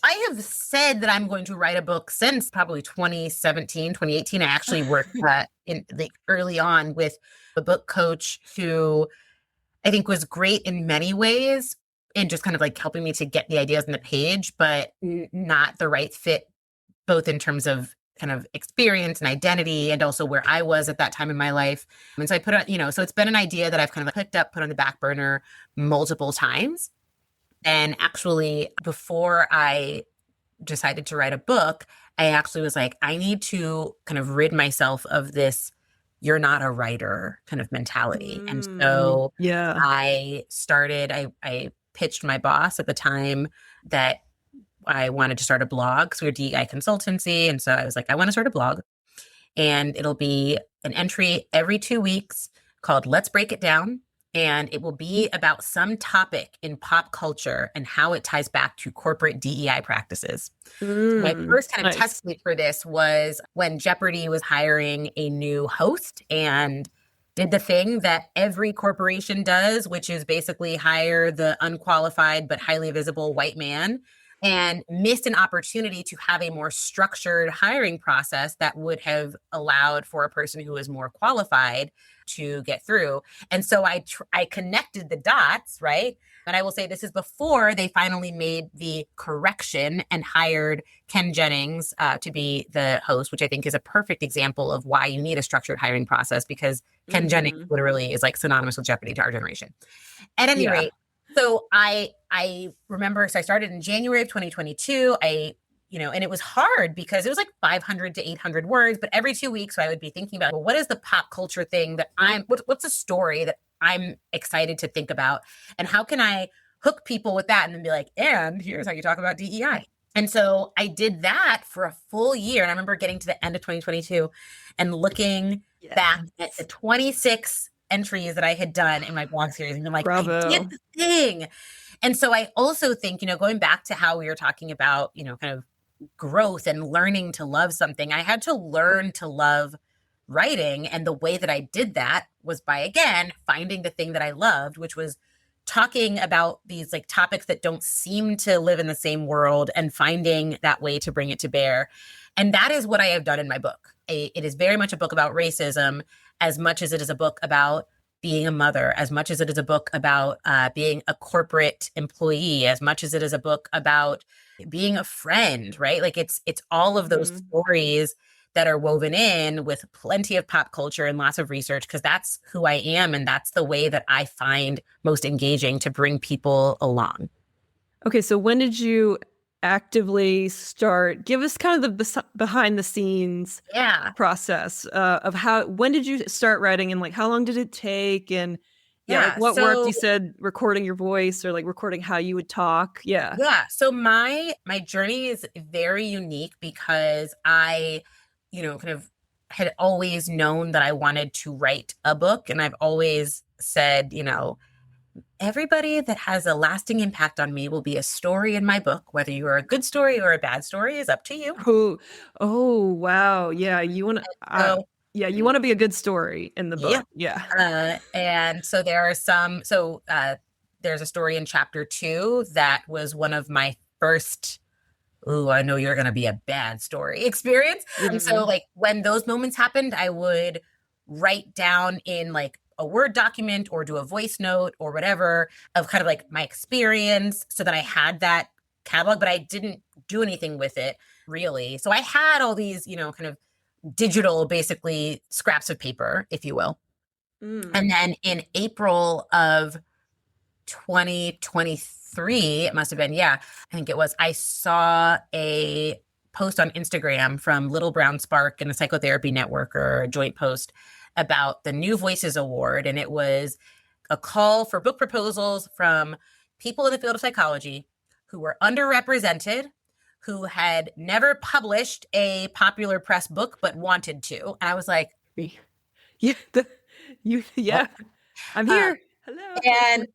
I have said that I'm going to write a book since probably 2017, 2018. I actually worked early on with a book coach who I think was great in many ways and just kind of like helping me to get the ideas on the page, but not the right fit, both in terms of kind of experience and identity and also where I was at that time in my life. And so I put it, so it's been an idea that I've kind of picked up, put on the back burner multiple times. And actually, before I decided to write a book, I actually was like, I need to kind of rid myself of this, you're not a writer kind of mentality. And so I pitched my boss at the time that I wanted to start a blog. So we're DEI consultancy. And so I was like, I want to start a blog. And it'll be an entry every 2 weeks called Let's Break It Down. And it will be about some topic in pop culture and how it ties back to corporate DEI practices. My first kind of test for this was when Jeopardy was hiring a new host, and did the thing that every corporation does, which is basically hire the unqualified but highly visible white man, and missed an opportunity to have a more structured hiring process that would have allowed for a person who is more qualified to get through. And so I connected the dots, right? And I will say this is before they finally made the correction and hired Ken Jennings to be the host, which I think is a perfect example of why you need a structured hiring process, because Ken Jennings literally is like synonymous with Jeopardy to our generation. At any rate, so I remember, so I started in January of 2022. And it was hard because it was like 500 to 800 words, but every 2 weeks, so I would be thinking about, well, what is the pop culture thing that what's a story that I'm excited to think about? And how can I hook people with that? And then be like, and here's how you talk about DEI. And so I did that for a full year. And I remember getting to the end of 2022 and looking back at the 26 entries that I had done in my blog series and been like, Bravo. I did the thing. And so I also think, going back to how we were talking about, kind of growth and learning to love something, I had to learn to love writing. And the way that I did that was by, again, finding the thing that I loved, which was talking about these like topics that don't seem to live in the same world and finding that way to bring it to bear. And that is what I have done in my book. It is very much a book about racism, as much as it is a book about being a mother, as much as it is a book about being a corporate employee, as much as it is a book about being a friend, right? Like it's all of those stories that are woven in with plenty of pop culture and lots of research, because that's who I am. And that's the way that I find most engaging to bring people along. Okay, so when did you actively start? Give us kind of the behind the scenes process of when did you start writing, and like how long did it take, and like what worked? You said recording your voice or like recording how you would talk. So my journey is very unique because I kind of had always known that I wanted to write a book, and I've always said, everybody that has a lasting impact on me will be a story in my book. Whether you are a good story or a bad story is up to you. Oh, wow. Yeah. You want to, you want to be a good story in the book. Yeah. And so there are there's a story in chapter 2 that was one of my first, I know you're going to be a bad story experience. And so like when those moments happened, I would write down in like a Word document or do a voice note or whatever of kind of like my experience, so that I had that catalog, but I didn't do anything with it really. So I had all these, kind of digital, basically scraps of paper, if you will. And then in April of 2023, it must have been, I think it was, I saw a post on Instagram from Little Brown Spark and the Psychotherapy Network, or a joint post about the New Voices Award. And it was a call for book proposals from people in the field of psychology who were underrepresented, who had never published a popular press book, but wanted to. And I was like, I'm here. Hello. And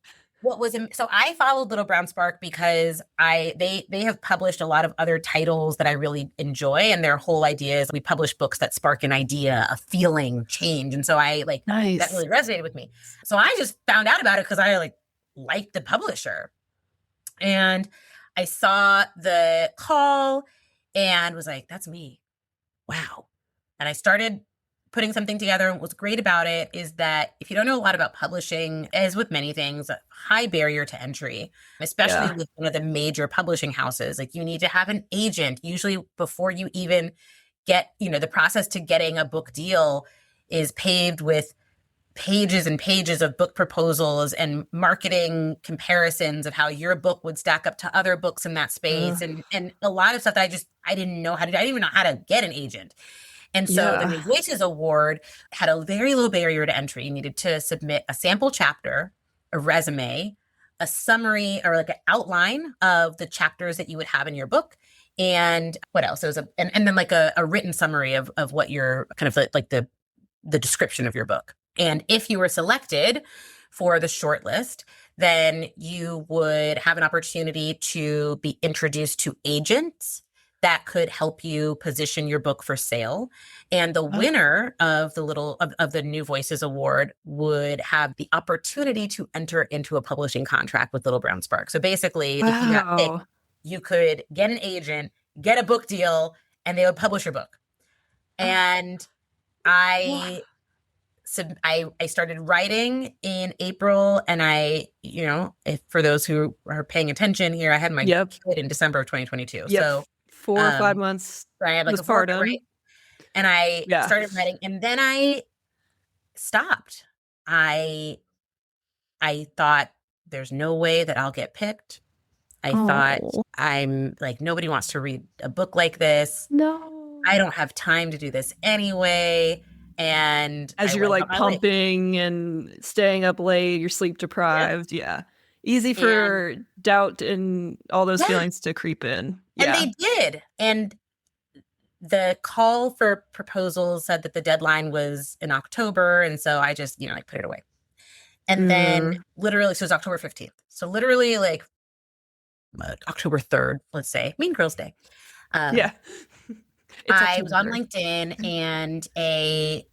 so I followed Little Brown Spark because they have published a lot of other titles that I really enjoy, and their whole idea is we publish books that spark an idea, a feeling, change. And so that really resonated with me. So I just found out about it because I liked the publisher, and I saw the call and was like, that's me. Wow. And I started putting something together. And what's great about it is that if you don't know a lot about publishing, as with many things, a high barrier to entry, especially with one of the major publishing houses. Like you need to have an agent. Usually before you even get, the process to getting a book deal is paved with pages and pages of book proposals and marketing comparisons of how your book would stack up to other books in that space. And a lot of stuff that I didn't know how to do. I didn't even know how to get an agent. And so the New Voices Award had a very low barrier to entry. You needed to submit a sample chapter, a resume, a summary, or like an outline of the chapters that you would have in your book. And what else? There was and then like a written summary of what your kind of like the description of your book. And if you were selected for the shortlist, then you would have an opportunity to be introduced to agents that could help you position your book for sale. And the winner of the New Voices Award would have the opportunity to enter into a publishing contract with Little Brown Spark. So basically, if you got picked, you could get an agent, get a book deal, and they would publish your book. And I started writing in April, and for those who are paying attention here, I had my kid in December of 2022. Yep. So 4 or 5 months. I had like a postpartum, right? And I started writing, and then I stopped. I thought, there's no way that I'll get picked. I thought, I'm like, nobody wants to read a book like this. No. I don't have time to do this anyway. And as you're like pumping and staying up late, you're sleep deprived. Yeah. Easy for doubt and all those feelings to creep in. And they did. And the call for proposals said that the deadline was in October. And so I just, put it away. And then literally, so it was October 15th. So literally like October 3rd, let's say, Mean Girls Day. I was on LinkedIn, and a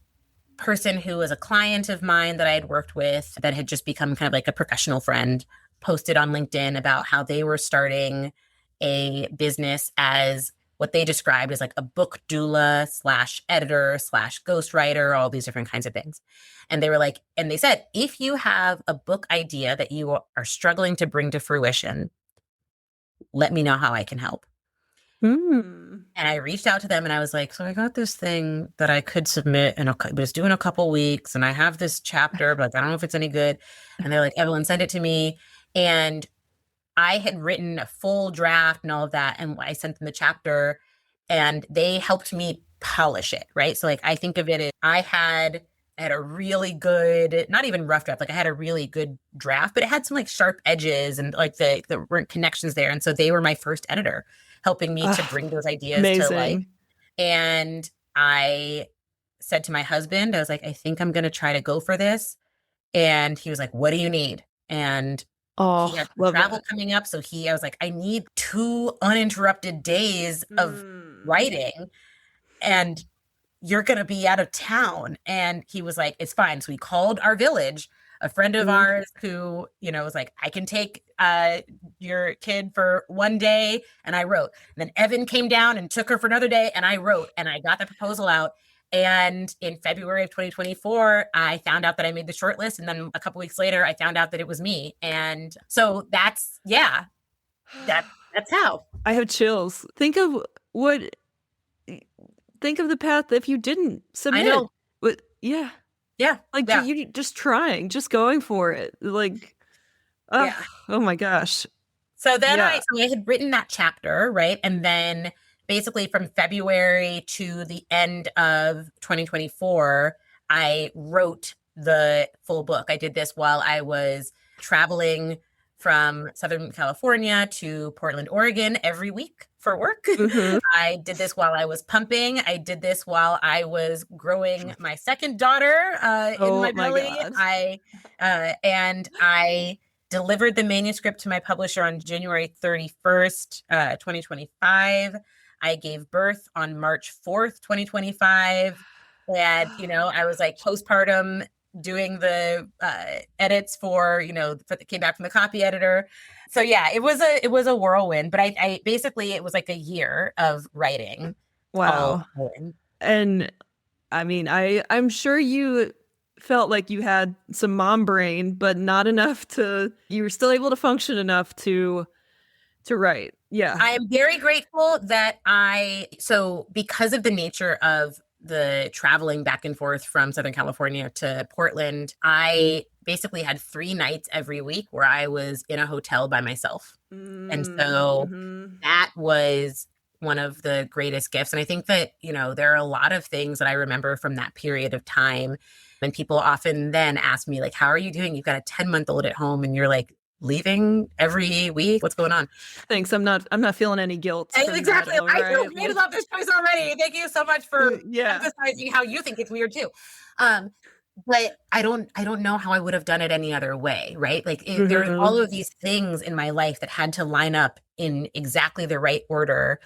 person who was a client of mine that I had worked with that had just become kind of like a professional friend posted on LinkedIn about how they were starting a business as what they described as like a book doula / editor / ghostwriter, all these different kinds of things. And they were like, and they said, if you have a book idea that you are struggling to bring to fruition, let me know how I can help. And I reached out to them, and I was like, so I got this thing that I could submit, and but it's due in a couple weeks, and I have this chapter, but I don't know if it's any good. And they're like, Evelyn, send it to me. And I had written a full draft and all of that, and I sent them the chapter, and they helped me polish it, right? So like, I think of it as I had a really good, not even rough draft, like I had a really good draft, but it had some like sharp edges and like the weren't connections there. And so they were my first editor, helping me to bring those ideas to life. And I said to my husband, I was like, I think I'm going to try to go for this. And he was like, what do you need? And he had travel coming up. So I was like, I need 2 uninterrupted days of writing, and you're going to be out of town. And he was like, it's fine. So he called our village, a friend of ours who, was like, I can take your kid for 1 day. And I wrote. And then Evan came down and took her for another day. And I wrote, and I got the proposal out. And in February of 2024, I found out that I made the short list. And then a couple weeks later, I found out that it was me. And so that's how. I have chills. Think of the path if you didn't submit. I know. Yeah. Like you just trying, just going for it. Like, oh my gosh. So then I had written that chapter, right? And then basically from February to the end of 2024, I wrote the full book. I did this while I was traveling from Southern California to Portland, Oregon every week for work. I did this while I was pumping. I did this while I was growing my second daughter in my belly. And I delivered the manuscript to my publisher on January 31st, 2025. I gave birth on March 4th, 2025. And, I was like postpartum doing the edits for that came back from the copy editor. So yeah, it was a whirlwind, but I basically, it was like a year of writing. Wow. And I mean, I'm sure you felt like you had some mom brain, but not enough you were still able to function enough to write. Yeah. I am very grateful that so because of the nature of the traveling back and forth from Southern California to Portland, I basically had 3 nights every week where I was in a hotel by myself. And so that was one of the greatest gifts. And I think that, there are a lot of things that I remember from that period of time. And people often then ask me, like, how are you doing? You've got a 10-month-old at home, and you're like, leaving every week? What's going on? Thanks. I'm not feeling any guilt. Exactly. I feel weird about this choice already. Thank you so much for emphasizing how you think it's weird too. But I don't know how I would have done it any other way, right? Like there are all of these things in my life that had to line up in exactly the right order.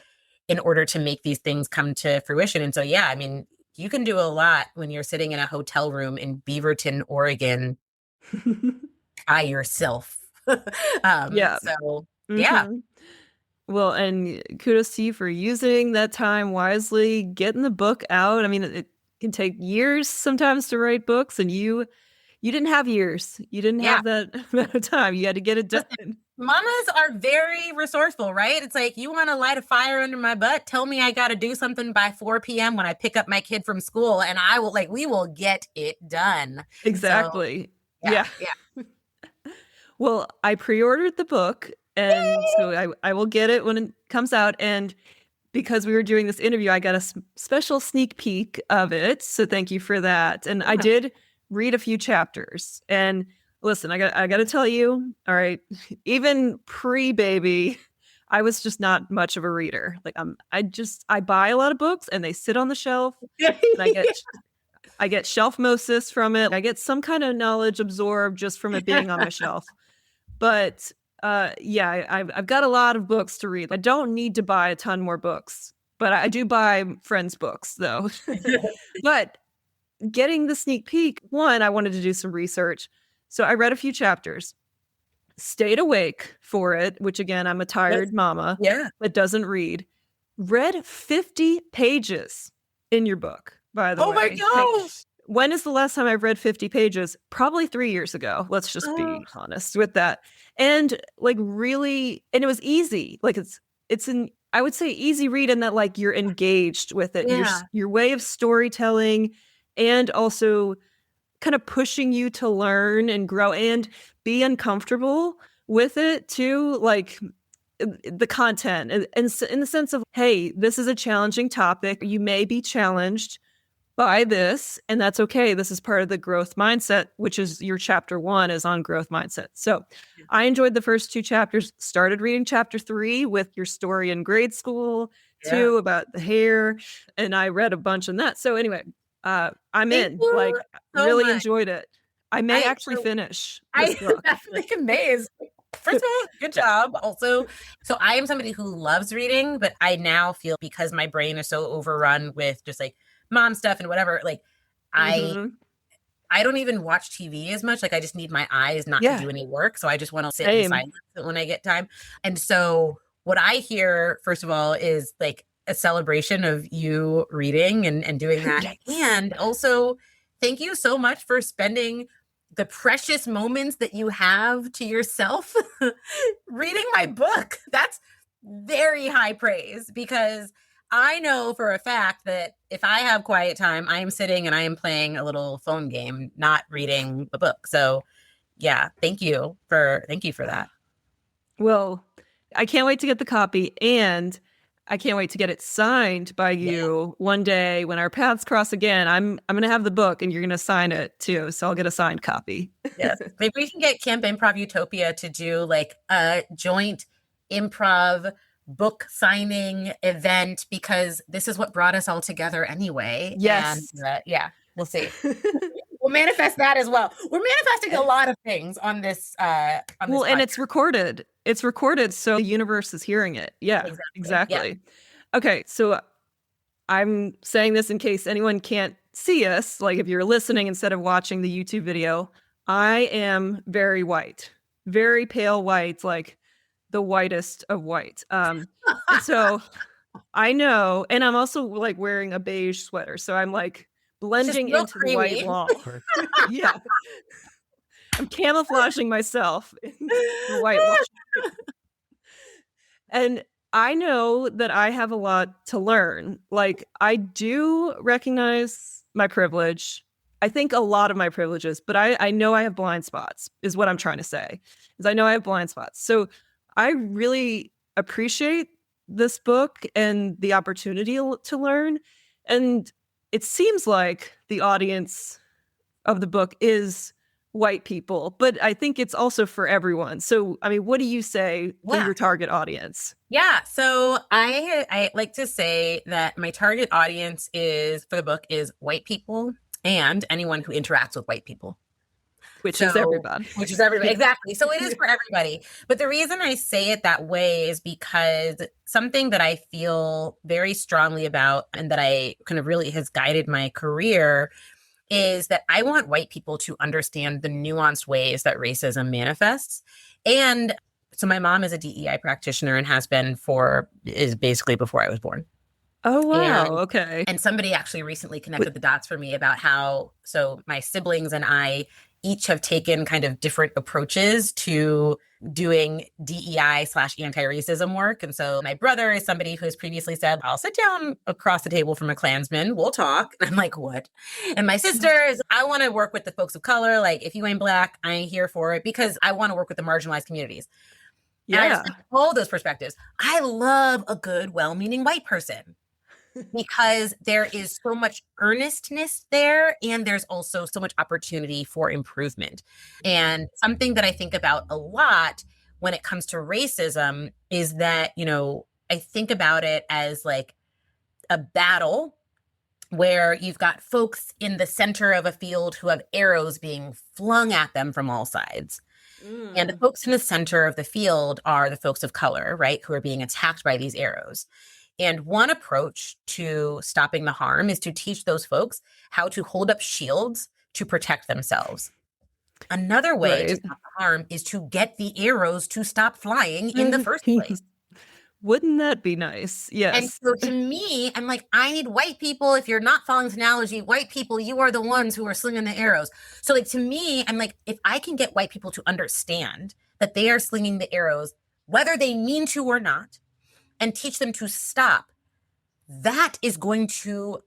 in order to make these things come to fruition. And so, yeah, I mean, you can do a lot when you're sitting in a hotel room in Beaverton, Oregon, by yourself. Yeah. So yeah. Hmm. Well, and kudos to you for using that time wisely, getting the book out. I mean, it can take years sometimes to write books, and you didn't have years. You didn't Yeah. have that amount of time. You had to get it done. Listen, mamas are very resourceful, right? It's like, you want to light a fire under my butt? Tell me I got to do something by 4 p.m. when I pick up my kid from school, and I will, like, we will get it done. So Exactly. yeah, Yeah. yeah. Well, I pre-ordered the book, and so I will get it when it comes out. And because we were doing this interview, I got a special sneak peek of it. So thank you for that. And I did read a few chapters. And listen, I got to tell you, all right, even pre-baby, I was just not much of a reader. Like I buy a lot of books and they sit on the shelf, and I get shelfmosis from it. I get some kind of knowledge absorbed just from it being on my shelf. But yeah, I've got a lot of books to read. I don't need to buy a ton more books, but I do buy friends' books though. But getting the sneak peek, one, I wanted to do some research. So I read a few chapters, stayed awake for it, which again, I'm a tired mama Yeah. that doesn't read. Read 50 pages in your book, by the way. Oh my gosh. When is the last time I've read 50 pages? Probably 3 years ago. Let's just be honest with that. And like really, and it was easy. Like it's an, I would say easy read in that like you're engaged with it. Yeah. Your way of storytelling, and also kind of pushing you to learn and grow and be uncomfortable with it too. Like the content and in the sense of, hey, this is a challenging topic. You may be challenged by this, and that's okay. This is part of the growth mindset, which is your chapter 1 is on growth mindset. So I enjoyed the first 2 chapters, started reading chapter 3 with your story in grade school, 2 about the hair, and I read a bunch in that. So anyway, I'm Thank in. you Like, so really much. enjoyed it. I may actually finish this book. I think amazed. First of all, good job. Also, so I am somebody who loves reading, but I now feel, because my brain is so overrun with just like mom stuff and whatever, like I don't even watch TV as much. Like, I just need my eyes not to do any work. So I just want to sit in silence when I get time. And so what I hear, first of all, is like a celebration of you reading and doing that. Yes. And also, thank you so much for spending the precious moments that you have to yourself reading my book. That's very high praise, because I know for a fact that if I have quiet time, I am sitting and I am playing a little phone game, not reading a book. So yeah, thank you for that. Well, I can't wait to get the copy, and I can't wait to get it signed by you one day when our paths cross again. I'm going to have the book and you're going to sign it too. So I'll get a signed copy. Yes. Maybe we can get Camp Improv Utopia to do like a joint improv book signing event, because this is what brought us all together anyway. Yes. And yeah, we'll see. We'll manifest that as well. We're manifesting a lot of things on this. Well, and it's recorded. It's recorded, so the universe is hearing it. Yeah, exactly. Yeah. Okay, so I'm saying this in case anyone can't see us. Like if you're listening instead of watching the YouTube video, I am very white, very pale white, like the whitest of white. So I know, and I'm also like wearing a beige sweater, so I'm like blending into the white wall. Yeah. I'm camouflaging myself in the white wall. And I know that I have a lot to learn. Like, I do recognize my privilege. I think a lot of my privileges, but I know I have blind spots, is what I'm trying to say. Is I know I have blind spots. So I really appreciate this book and the opportunity to learn. And it seems like the audience of the book is white people, but I think it's also for everyone. So, I mean, what do you say for your target audience? Yeah. So I like to say that my target audience for the book is white people and anyone who interacts with white people. Which is So, everybody. which is everybody. Exactly. So it is for everybody. But the reason I say it that way is because something that I feel very strongly about and that I kind of really has guided my career is that I want white people to understand the nuanced ways that racism manifests. And so my mom is a DEI practitioner and is basically before I was born. Oh, wow. And Okay. and somebody actually recently connected the dots for me about how, so my siblings and I each have taken kind of different approaches to doing DEI/anti-racism work. And so my brother is somebody who has previously said, I'll sit down across the table from a Klansman, we'll talk. And I'm like, what? And my sister is, I want to work with the folks of color. Like, if you ain't Black, I ain't here for it, because I want to work with the marginalized communities. And I Yeah. just all those perspectives. I love a good, well-meaning white person, because there is so much earnestness there, and there's also so much opportunity for improvement. And something that I think about a lot when it comes to racism is that, I think about it as like a battle where you've got folks in the center of a field who have arrows being flung at them from all sides. And the folks in the center of the field are the folks of color, right, who are being attacked by these arrows. And one approach to stopping the harm is to teach those folks how to hold up shields to protect themselves. Another way to stop the harm is to get the arrows to stop flying in the first place. Wouldn't that be nice? Yes. And so to me, I'm like, I need white people. If you're not following this analogy, white people, you are the ones who are slinging the arrows. So like, to me, I'm like, if I can get white people to understand that they are slinging the arrows, whether they mean to or not, and teach them to stop, that is going to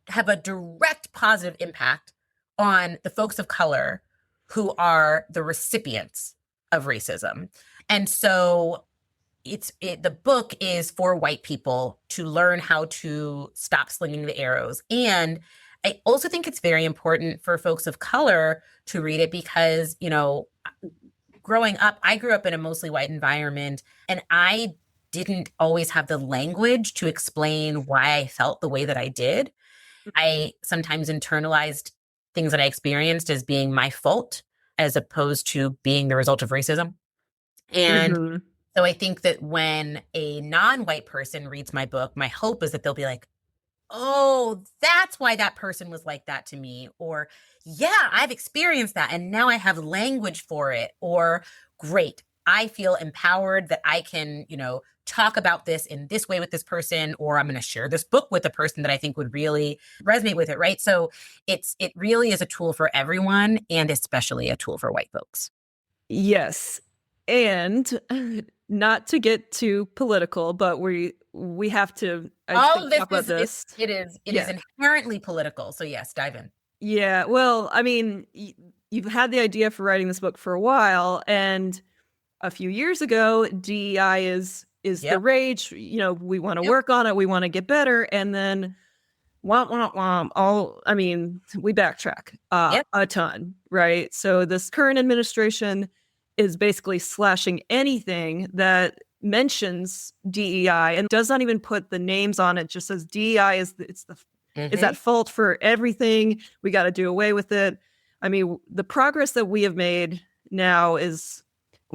have a direct positive impact on the folks of color who are the recipients of racism. And so the book is for white people to learn how to stop slinging the arrows. And I also think it's very important for folks of color to read it because, growing up, I grew up in a mostly white environment, and I didn't always have the language to explain why I felt the way that I did. I sometimes internalized things that I experienced as being my fault as opposed to being the result of racism. And so I think that when a non-white person reads my book, my hope is that they'll be like, oh, that's why that person was like that to me. Or, yeah, I've experienced that, and now I have language for it. Or, great, I feel empowered that I can, talk about this in this way with this person, or I'm going to share this book with a person that I think would really resonate with it, right? So it really is a tool for everyone, and especially a tool for white folks. Yes. And not to get too political, but we have to talk about this. It is inherently political. So yes, dive in. Yeah. Well, I mean, you've had the idea for writing this book for a while, and a few years ago, DEI is the rage. We want to work on it. We want to get better. And then, we backtrack a ton, right? So this current administration is basically slashing anything that mentions DEI and does not even put the names on it. Just says DEI is at fault for everything. We got to do away with it. I mean, the progress that we have made now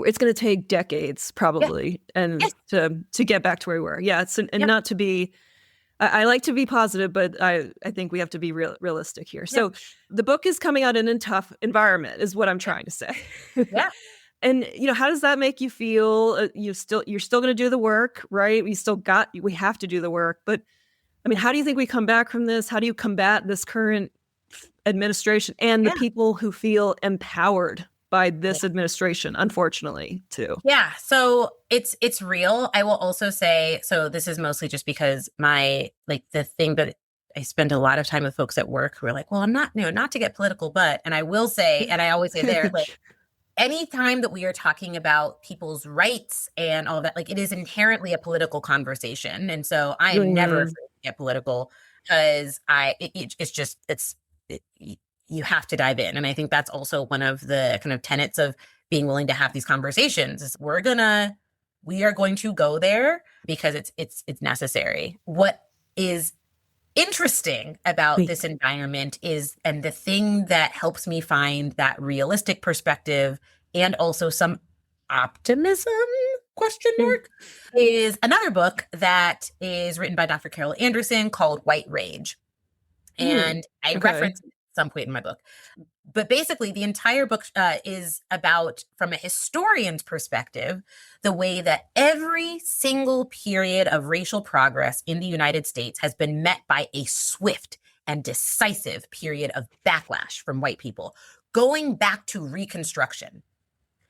it's going to take decades probably, and to get back to where we were. Yeah, not to be. I like to be positive, but I think we have to be realistic here. So the book is coming out in a tough environment, is what I'm trying to say. Yeah. And how does that make you feel? You're still going to do the work, right? We have to do the work. But I mean, how do you think we come back from this? How do you combat this current administration and the people who feel empowered by this administration, unfortunately, too? Yeah. So it's real. I will also say, so this is mostly just because the thing that I spend a lot of time with folks at work who are like, well, I'm not, not to get political, but, and I will say, and I always say there, like, anytime that we are talking about people's rights and all that, like, it is inherently a political conversation. And so I am never afraid to get political, because you have to dive in. And I think that's also one of the kind of tenets of being willing to have these conversations is we are going to go there because it's necessary. What is interesting about this environment is, and the thing that helps me find that realistic perspective and also some optimism, question mark, is another book that is written by Dr. Carol Anderson called White Rage. And I reference it at some point in my book. But basically, the entire book is about, from a historian's perspective, the way that every single period of racial progress in the United States has been met by a swift and decisive period of backlash from white people, going back to Reconstruction.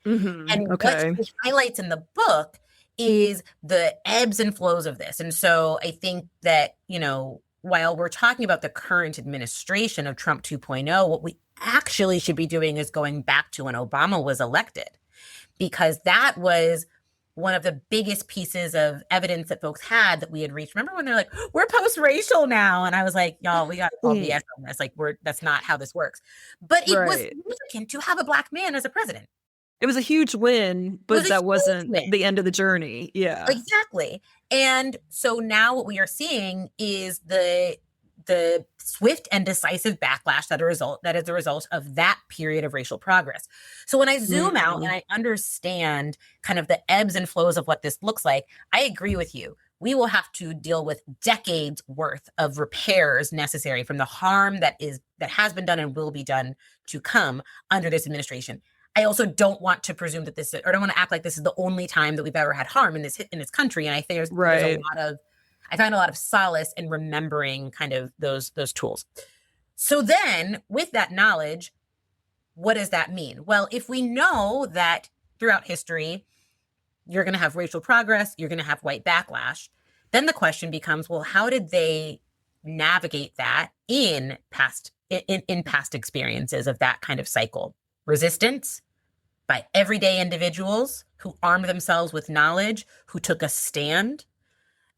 And what she highlights in the book is the ebbs and flows of this. And so I think that, you know, while we're talking about the current administration of Trump 2.0, what we actually should be doing is going back to when Obama was elected, because that was one of the biggest pieces of evidence that folks had that we had reached. Remember when they're like, we're post-racial now? And I was like, y'all, we got to call BS on this. Like, that's not how this works. But it was significant to have a Black man as a president. It was a huge win, but that wasn't the end of the journey. Yeah, exactly. And so now what we are seeing is the swift and decisive backlash that is a result of that period of racial progress. So when I zoom out and I understand kind of the ebbs and flows of what this looks like, I agree with you. We will have to deal with decades worth of repairs necessary from the harm that has been done and will be done to come under this administration. I also don't want to presume that or don't want to act like this is the only time that we've ever had harm in this country. And I think I find a lot of solace in remembering kind of those tools. So then with that knowledge, what does that mean? Well, if we know that throughout history, you're going to have racial progress, you're going to have white backlash, then the question becomes, well, how did they navigate that in past experiences of that kind of cycle? Resistance by everyday individuals who armed themselves with knowledge, who took a stand,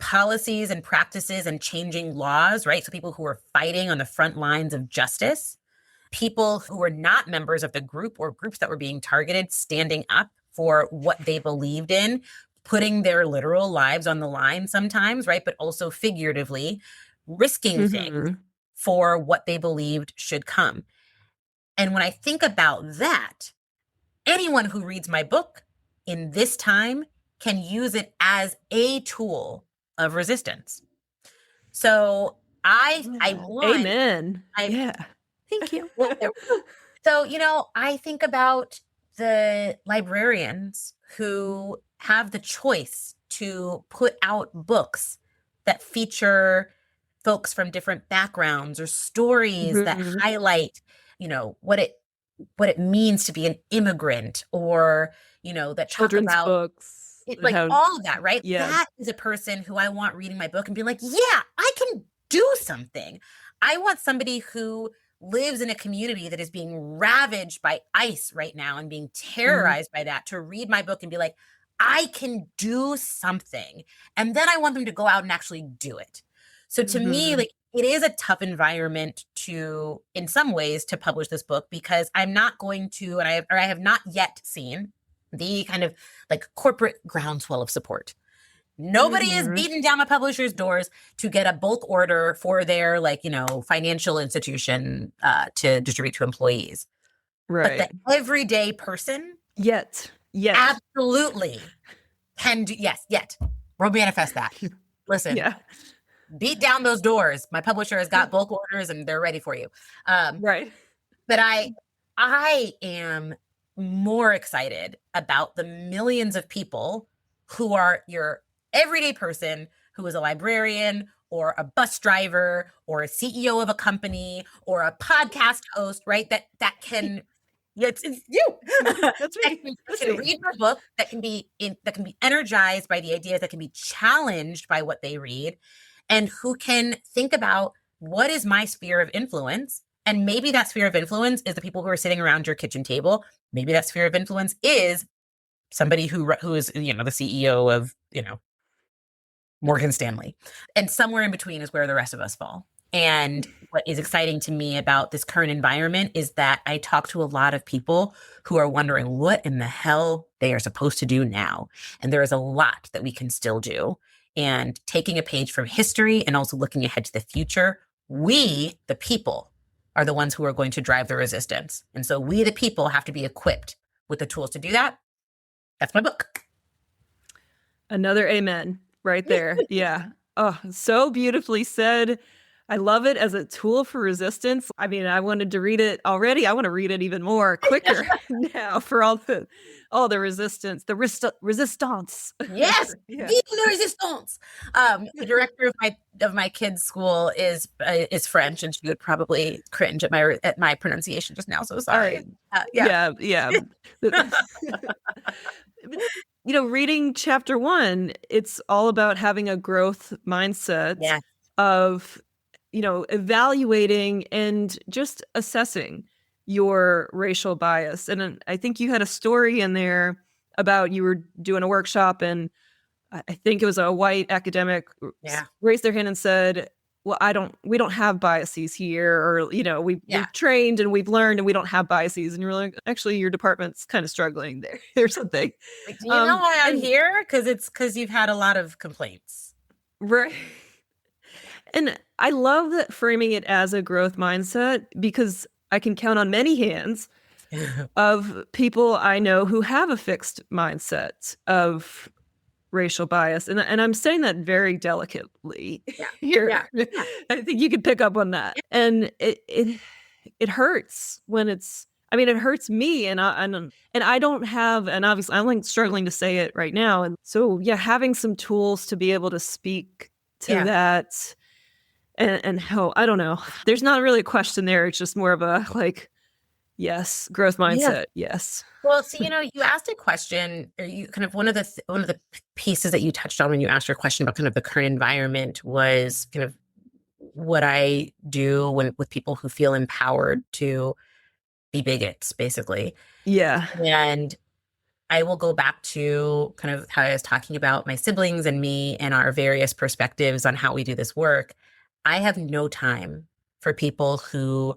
policies and practices and changing laws, right? So people who were fighting on the front lines of justice, people who were not members of the group or groups that were being targeted, standing up for what they believed in, putting their literal lives on the line sometimes, right? But also figuratively risking things for what they believed should come. And when I think about that, anyone who reads my book in this time can use it as a tool of resistance. So amen. Thank you. So, you know, I think about the librarians who have the choice to put out books that feature folks from different backgrounds or stories that highlight, you know, what it means to be an immigrant, or, you know, that children's talk about books. All of that, right? Yeah. That is a person who I want reading my book and being like, yeah, I can do something. I want somebody who lives in a community that is being ravaged by ICE right now and being terrorized by that, to read my book and be like, I can do something. And then I want them to go out and actually do it. So to me, like, it is a tough environment in some ways, to publish this book, because I'm not going to, I have not yet seen the kind of like corporate groundswell of support. Nobody is beating down my publisher's doors to get a bulk order for their, like, you know, financial institution to distribute to employees. Right. But the everyday person yet absolutely can do. Yet. We'll manifest that. Listen. Yeah. Beat down those doors. My publisher has got bulk orders and they're ready for you. Right. But I am more excited about the millions of people who are your everyday person, who is a librarian or a bus driver or a CEO of a company or a podcast host, right? That can, it's you. That's me. That can read my book, that can be energized by the ideas, that can be challenged by what they read, and who can think about, what is my sphere of influence? And maybe that sphere of influence is the people who are sitting around your kitchen table. Maybe that sphere of influence is somebody who is, you know, the CEO of, you know, Morgan Stanley. And somewhere in between is where the rest of us fall. And what is exciting to me about this current environment is that I talk to a lot of people who are wondering what in the hell they are supposed to do now. And there is a lot that we can still do and taking a page from history and also looking ahead to the future. We, the people, are the ones who are going to drive the resistance. And so we, the people, have to be equipped with the tools to do that. That's my book. Another amen right there. Yeah. Oh, so beautifully said. I love it as a tool for resistance. I mean, I wanted to read it already. I want to read it even more quicker now for all the resistance, the resistance. Yes, Yeah. vive la resistance. The director of my kids' school is French, and she would probably cringe at my pronunciation just now. So sorry. Yeah. Reading chapter 1, it's all about having a growth mindset Yeah. of, evaluating and just assessing your racial bias. And I think you had a story in there about you were doing a workshop, and I think it was a white academic raised their hand and said, well, we don't have biases here, or, we've trained and we've learned and we don't have biases. And you're like, actually, your department's kind of struggling there or something. Like, do you know why I'm here? Because you've had a lot of complaints. Right. And I love that framing it as a growth mindset, because I can count on many hands of people I know who have a fixed mindset of racial bias. And I'm saying that very delicately here. Yeah. I think you could pick up on that. And it hurts when it hurts me, and I don't have, and obviously I'm like struggling to say it right now. And so, having some tools to be able to speak to that and how, I don't know, there's not really a question there. It's just more of a yes, growth mindset. Yes. Well, so, you asked a question, or you kind of one of the pieces that you touched on when you asked your question about kind of the current environment was kind of what I do with people who feel empowered to be bigots, basically. Yeah. And I will go back to kind of how I was talking about my siblings and me and our various perspectives on how we do this work. I have no time for people who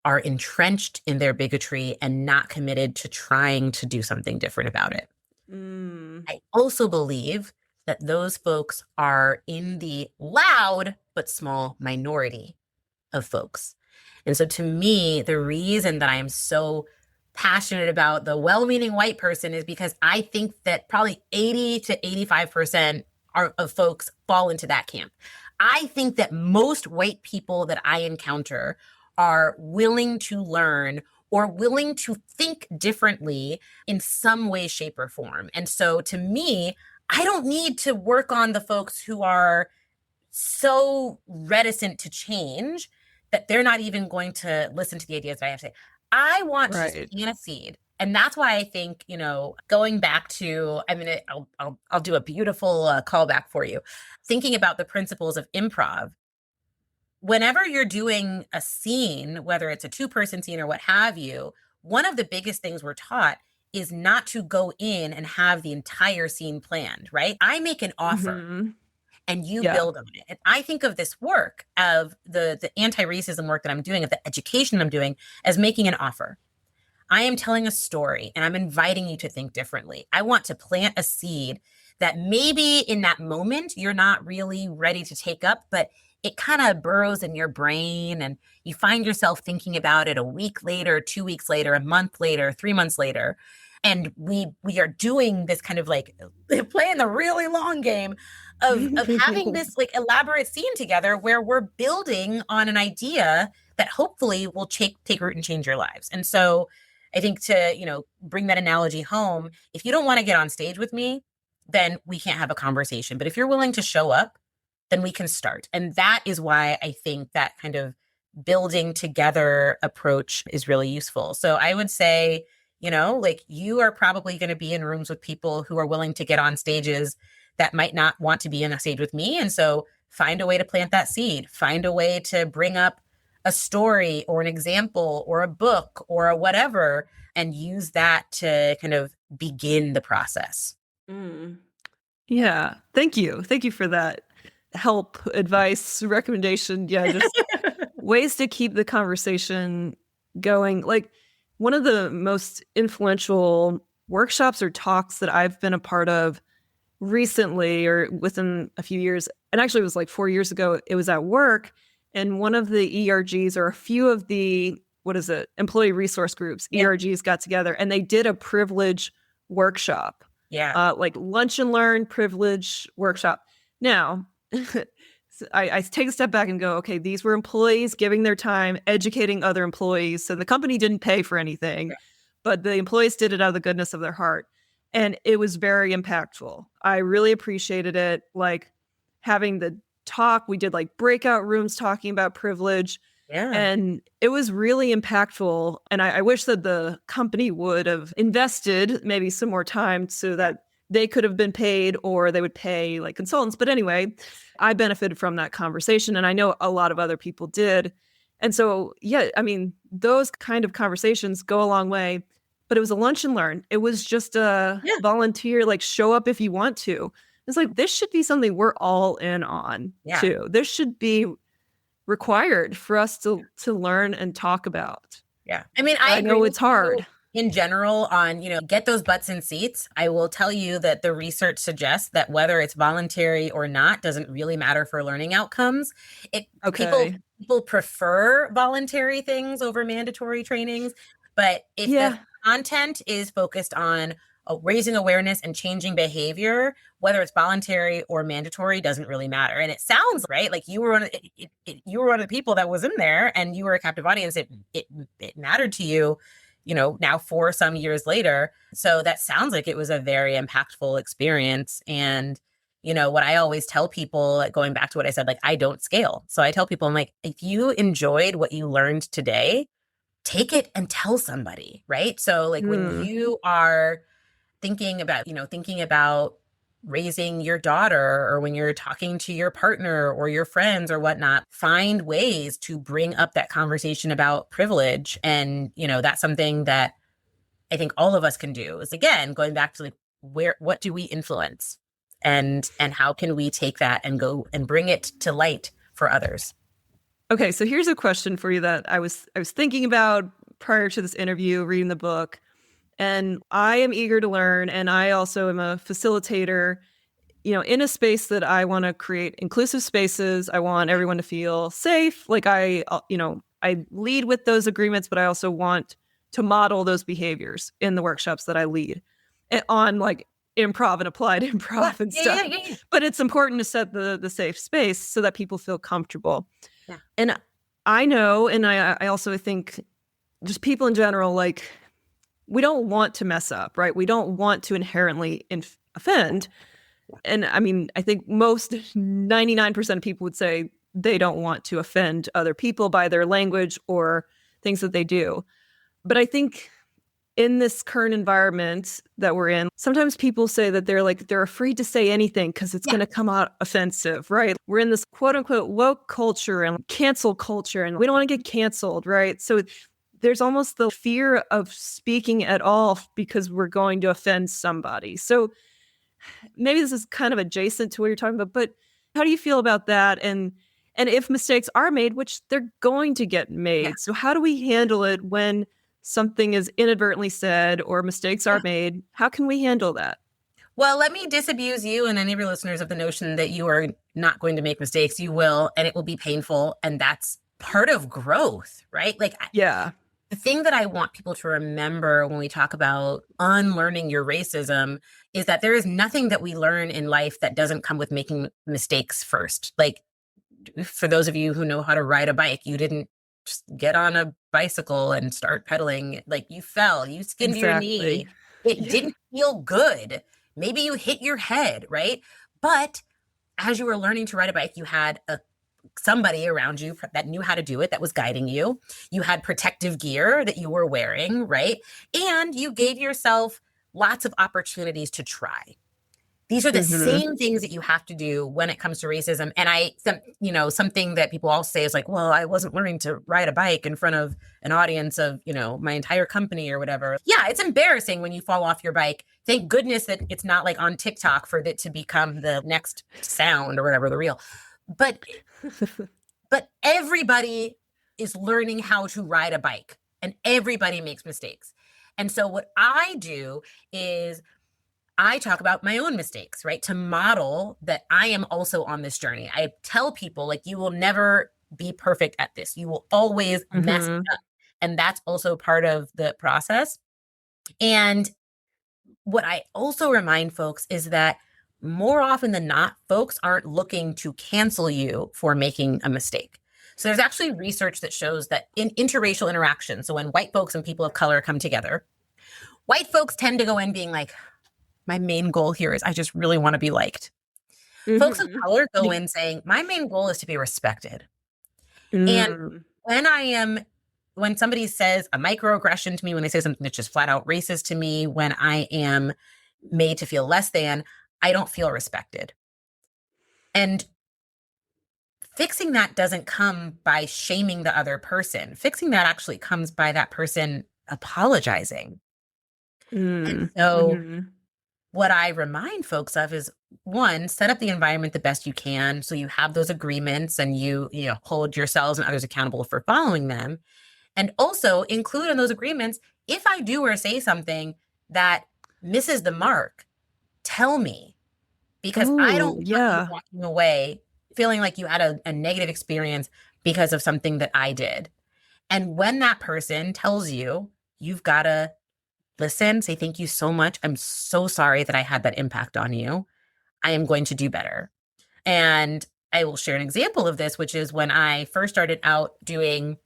are entrenched in their bigotry and not committed to trying to do something different about it. I also believe that those folks are in the loud but small minority of folks. And so to me, the reason that I am so passionate about the well-meaning white person is because I think that probably 80 to 85% of folks fall into that camp. I think that most white people that I encounter are willing to learn or willing to think differently in some way, shape, or form. And so to me, I don't need to work on the folks who are so reticent to change that they're not even going to listen to the ideas that I have to say. I want to plant a seed. And that's why I think, going back to, I'll do a beautiful callback for you. Thinking about the principles of improv. Whenever you're doing a scene, whether it's a 2-person scene or what have you, one of the biggest things we're taught is not to go in and have the entire scene planned, right? I make an offer and you build on it. And I think of this work, of the anti-racism work that I'm doing, of the education I'm doing, as making an offer. I am telling a story and I'm inviting you to think differently. I want to plant a seed that maybe in that moment you're not really ready to take up, but it kind of burrows in your brain and you find yourself thinking about it a week later, 2 weeks later, a month later, 3 months later. And we are doing this kind of playing the really long game of having this elaborate scene together where we're building on an idea that hopefully will take root and change your lives. And so I think to, bring that analogy home, if you don't want to get on stage with me, then we can't have a conversation. But if you're willing to show up, then we can start. And that is why I think that kind of building together approach is really useful. So I would say, you are probably going to be in rooms with people who are willing to get on stages that might not want to be in a stage with me. And so find a way to plant that seed, find a way to bring up a story or an example or a book or a whatever, and use that to kind of begin the process. Yeah. Thank you. Thank you for that help, advice, recommendation. Yeah. Just ways to keep the conversation going. One of the most influential workshops or talks that I've been a part of recently or within a few years, and actually it was like 4 years ago, it was at work, and one of the ERGs or a few of the, what is it, employee resource groups, Yeah. ERGs got together and they did a privilege workshop, Yeah. like lunch and learn privilege workshop. Now, I take a step back and go, okay, these were employees giving their time, educating other employees. So the company didn't pay for anything, but the employees did it out of the goodness of their heart. And it was very impactful. I really appreciated it. Like having the talk, we did like breakout rooms talking about privilege. Yeah. And it was really impactful. And I wish that the company would have invested maybe some more time so that they could have been paid or they would pay like consultants. But anyway, I benefited from that conversation. And I know a lot of other people did. And so, yeah, I mean, those kind of conversations go a long way. But it was a lunch and learn. It was just a Yeah. volunteer, like show up if you want to. It's like, this should be something we're all in on too. This should be required for us to learn and talk about. Yeah. I mean, I know agree it's hard. in general on, get those butts in seats. I will tell you that the research suggests that whether it's voluntary or not doesn't really matter for learning outcomes. People prefer voluntary things over mandatory trainings, but if the content is focused on raising awareness and changing behavior, whether it's voluntary or mandatory doesn't really matter. And it sounds right, like you were one of the people that was in there, and you were a captive audience. It mattered to you, now for some years later. So that sounds like it was a very impactful experience. And what I always tell people, going back to what I said, like I don't scale. So I tell people, I'm like, if you enjoyed what you learned today, take it and tell somebody, right? So like when you are thinking about raising your daughter, or when you're talking to your partner or your friends or whatnot, find ways to bring up that conversation about privilege. And, that's something that I think all of us can do. Is again, going back to like, what do we influence, and how can we take that and go and bring it to light for others? Okay, so here's a question for you that I was thinking about prior to this interview, reading the book. And I am eager to learn. And I also am a facilitator, in a space that I want to create inclusive spaces. I want everyone to feel safe. Like I lead with those agreements, but I also want to model those behaviors in the workshops that I lead on like improv and applied improv and stuff. Yeah. But it's important to set the safe space so that people feel comfortable. Yeah. And I know, and I also think just people in general, like, we don't want to mess up, right? We don't want to inherently offend. And I mean, I think most 99% of people would say they don't want to offend other people by their language or things that they do. But I think in this current environment that we're in, sometimes people say that they're afraid to say anything because it's going to come out offensive, right? We're in this quote unquote woke culture and cancel culture, and we don't want to get canceled, right? So there's almost the fear of speaking at all because we're going to offend somebody. So maybe this is kind of adjacent to what you're talking about, but how do you feel about that? And if mistakes are made, which they're going to get made, so how do we handle it when something is inadvertently said or mistakes are made? How can we handle that? Well, let me disabuse you and any of your listeners of the notion that you are not going to make mistakes. You will, and it will be painful. And that's part of growth, right? Like, the thing that I want people to remember when we talk about unlearning your racism is that there is nothing that we learn in life that doesn't come with making mistakes first. Like, for those of you who know how to ride a bike, you didn't just get on a bicycle and start pedaling. Like, you fell, you skinned your knee. It didn't feel good. Maybe you hit your head, right? But as you were learning to ride a bike, you had somebody around you that knew how to do it, that was guiding you. You had protective gear that you were wearing, right? And you gave yourself lots of opportunities to try. These are the same things that you have to do when it comes to racism. And something that people all say is like, well, I wasn't learning to ride a bike in front of an audience of, my entire company or whatever. Yeah, it's embarrassing when you fall off your bike. Thank goodness that it's not like on TikTok for it to become the next sound or whatever, the reel. But everybody is learning how to ride a bike, and everybody makes mistakes. And so what I do is I talk about my own mistakes, right? To model that I am also on this journey. I tell people, like, you will never be perfect at this. You will always mess Mm-hmm. up. And that's also part of the process. And what I also remind folks is that more often than not, folks aren't looking to cancel you for making a mistake. So there's actually research that shows that in interracial interactions, so when white folks and people of color come together, white folks tend to go in being like, my main goal here is I just really want to be liked. Folks of Mm-hmm. color go in saying, my main goal is to be respected. And Mm. when somebody says a microaggression to me, when they say something that's just flat out racist to me, when I am made to feel less than, I don't feel respected. And fixing that doesn't come by shaming the other person. Fixing that actually comes by that person apologizing. And Mm. so Mm-hmm. what I remind folks of is, one, set up the environment the best you can so you have those agreements and you hold yourselves and others accountable for following them. And also include in those agreements, if I do or say something that misses the mark, tell me, because I don't Oh, want you yeah. walking away feeling like you had a negative experience because of something that I did. And when that person tells you, you've got to listen, say, thank you so much. I'm so sorry that I had that impact on you. I am going to do better. And I will share an example of this, which is when I first started out doing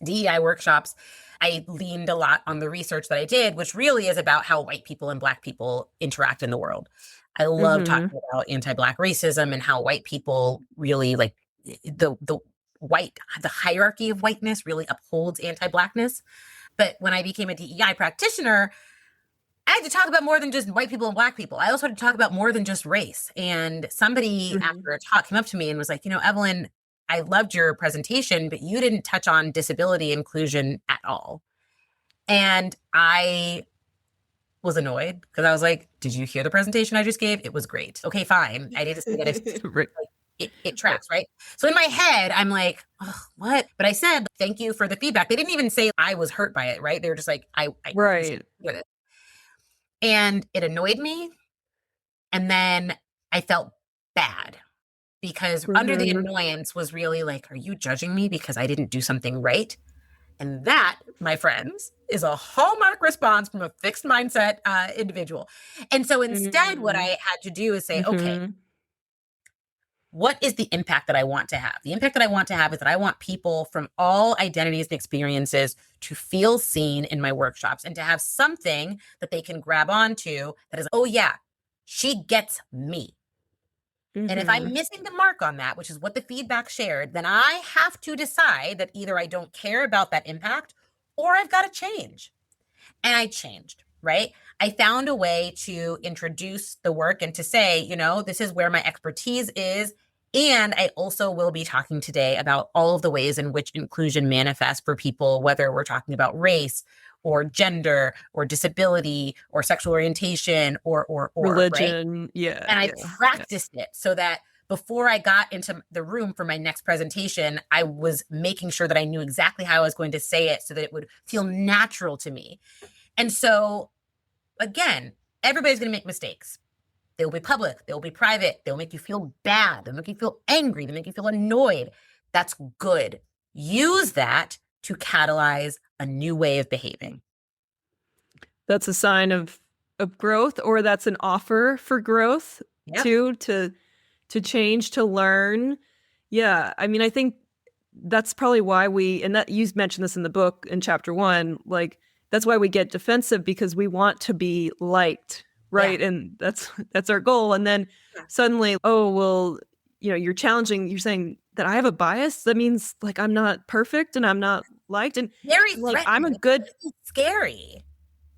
DEI workshops, I leaned a lot on the research that I did, which really is about how white people and Black people interact in the world. I love Mm-hmm. talking about anti-Black racism and how white people really, like, the hierarchy of whiteness really upholds anti-Blackness. But when I became a DEI practitioner, I had to talk about more than just white people and Black people. I also had to talk about more than just race. And somebody Mm-hmm. after a talk came up to me and was like, Evelyn, I loved your presentation, but you didn't touch on disability inclusion at all. And I was annoyed because I was like, did you hear the presentation I just gave? It was great. Okay, fine. I need to say that if Right. it tracks, right? So in my head, I'm like, oh, what? But I said, thank you for the feedback. They didn't even say I was hurt by it, right? They were just like, I Right. with it. And it annoyed me. And then I felt bad because under the Mm-hmm. annoyance was really like, are you judging me because I didn't do something right? And that, my friends, is a hallmark response from a fixed mindset individual. And so instead, what I had to do is say, okay, Mm-hmm. what is the impact that I want to have? The impact that I want to have is that I want people from all identities and experiences to feel seen in my workshops and to have something that they can grab onto that is, oh yeah, she gets me. And if Mm-hmm. I'm missing the mark on that, which is what the feedback shared, then I have to decide that either I don't care about that impact or I've got to change. And I changed, right? I found a way to introduce the work and to say, this is where my expertise is. And I also will be talking today about all of the ways in which inclusion manifests for people, whether we're talking about race or gender or disability or sexual orientation or right? Religion. Yeah. And I Yeah. Yeah. practiced it so that before I got into the room for my next presentation, I was making sure that I knew exactly how I was going to say it so that it would feel natural to me. And so, again, everybody's going to make mistakes. They'll be public, they'll be private, they'll make you feel bad, they'll make you feel angry, they'll make you feel annoyed. That's good. Use that to catalyze a new way of behaving. That's a sign of growth, or that's an offer for growth Yep. too, to change, to learn. Yeah. I mean, I think that's probably why and that you mentioned this in the book in chapter 1, like that's why we get defensive, because we want to be liked, right? Yeah. And that's our goal. And then suddenly, oh, well, you're saying that I have a bias. That means like I'm not perfect and I'm not liked, and Very like I'm a threatening. good It's scary.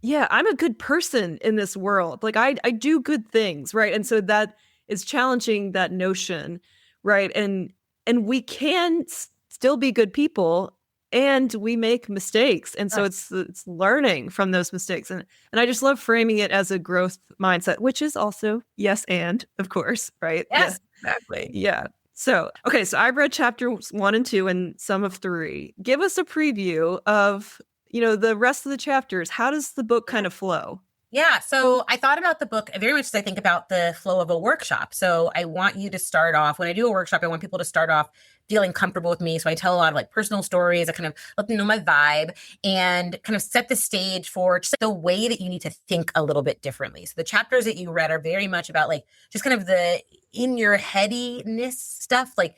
yeah, I'm a good person in this world. Like I do good things, right? And so that is challenging that notion, right? And we can still be good people, and we make mistakes. And so Yes. it's learning from those mistakes. And I just love framing it as a growth mindset, which is also yes and, of course, right? Yes, exactly. Yeah. So, okay, so I've read chapters 1 and 2 and some of 3. Give us a preview of the rest of the chapters. How does the book kind of flow? Yeah. So I thought about the book very much as I think about the flow of a workshop. So I want you to start off, when I do a workshop, I want people to start off feeling comfortable with me. So I tell a lot of like personal stories. I kind of let them know my vibe and kind of set the stage for just the way that you need to think a little bit differently. So the chapters that you read are very much about like just kind of the in your headiness stuff. Like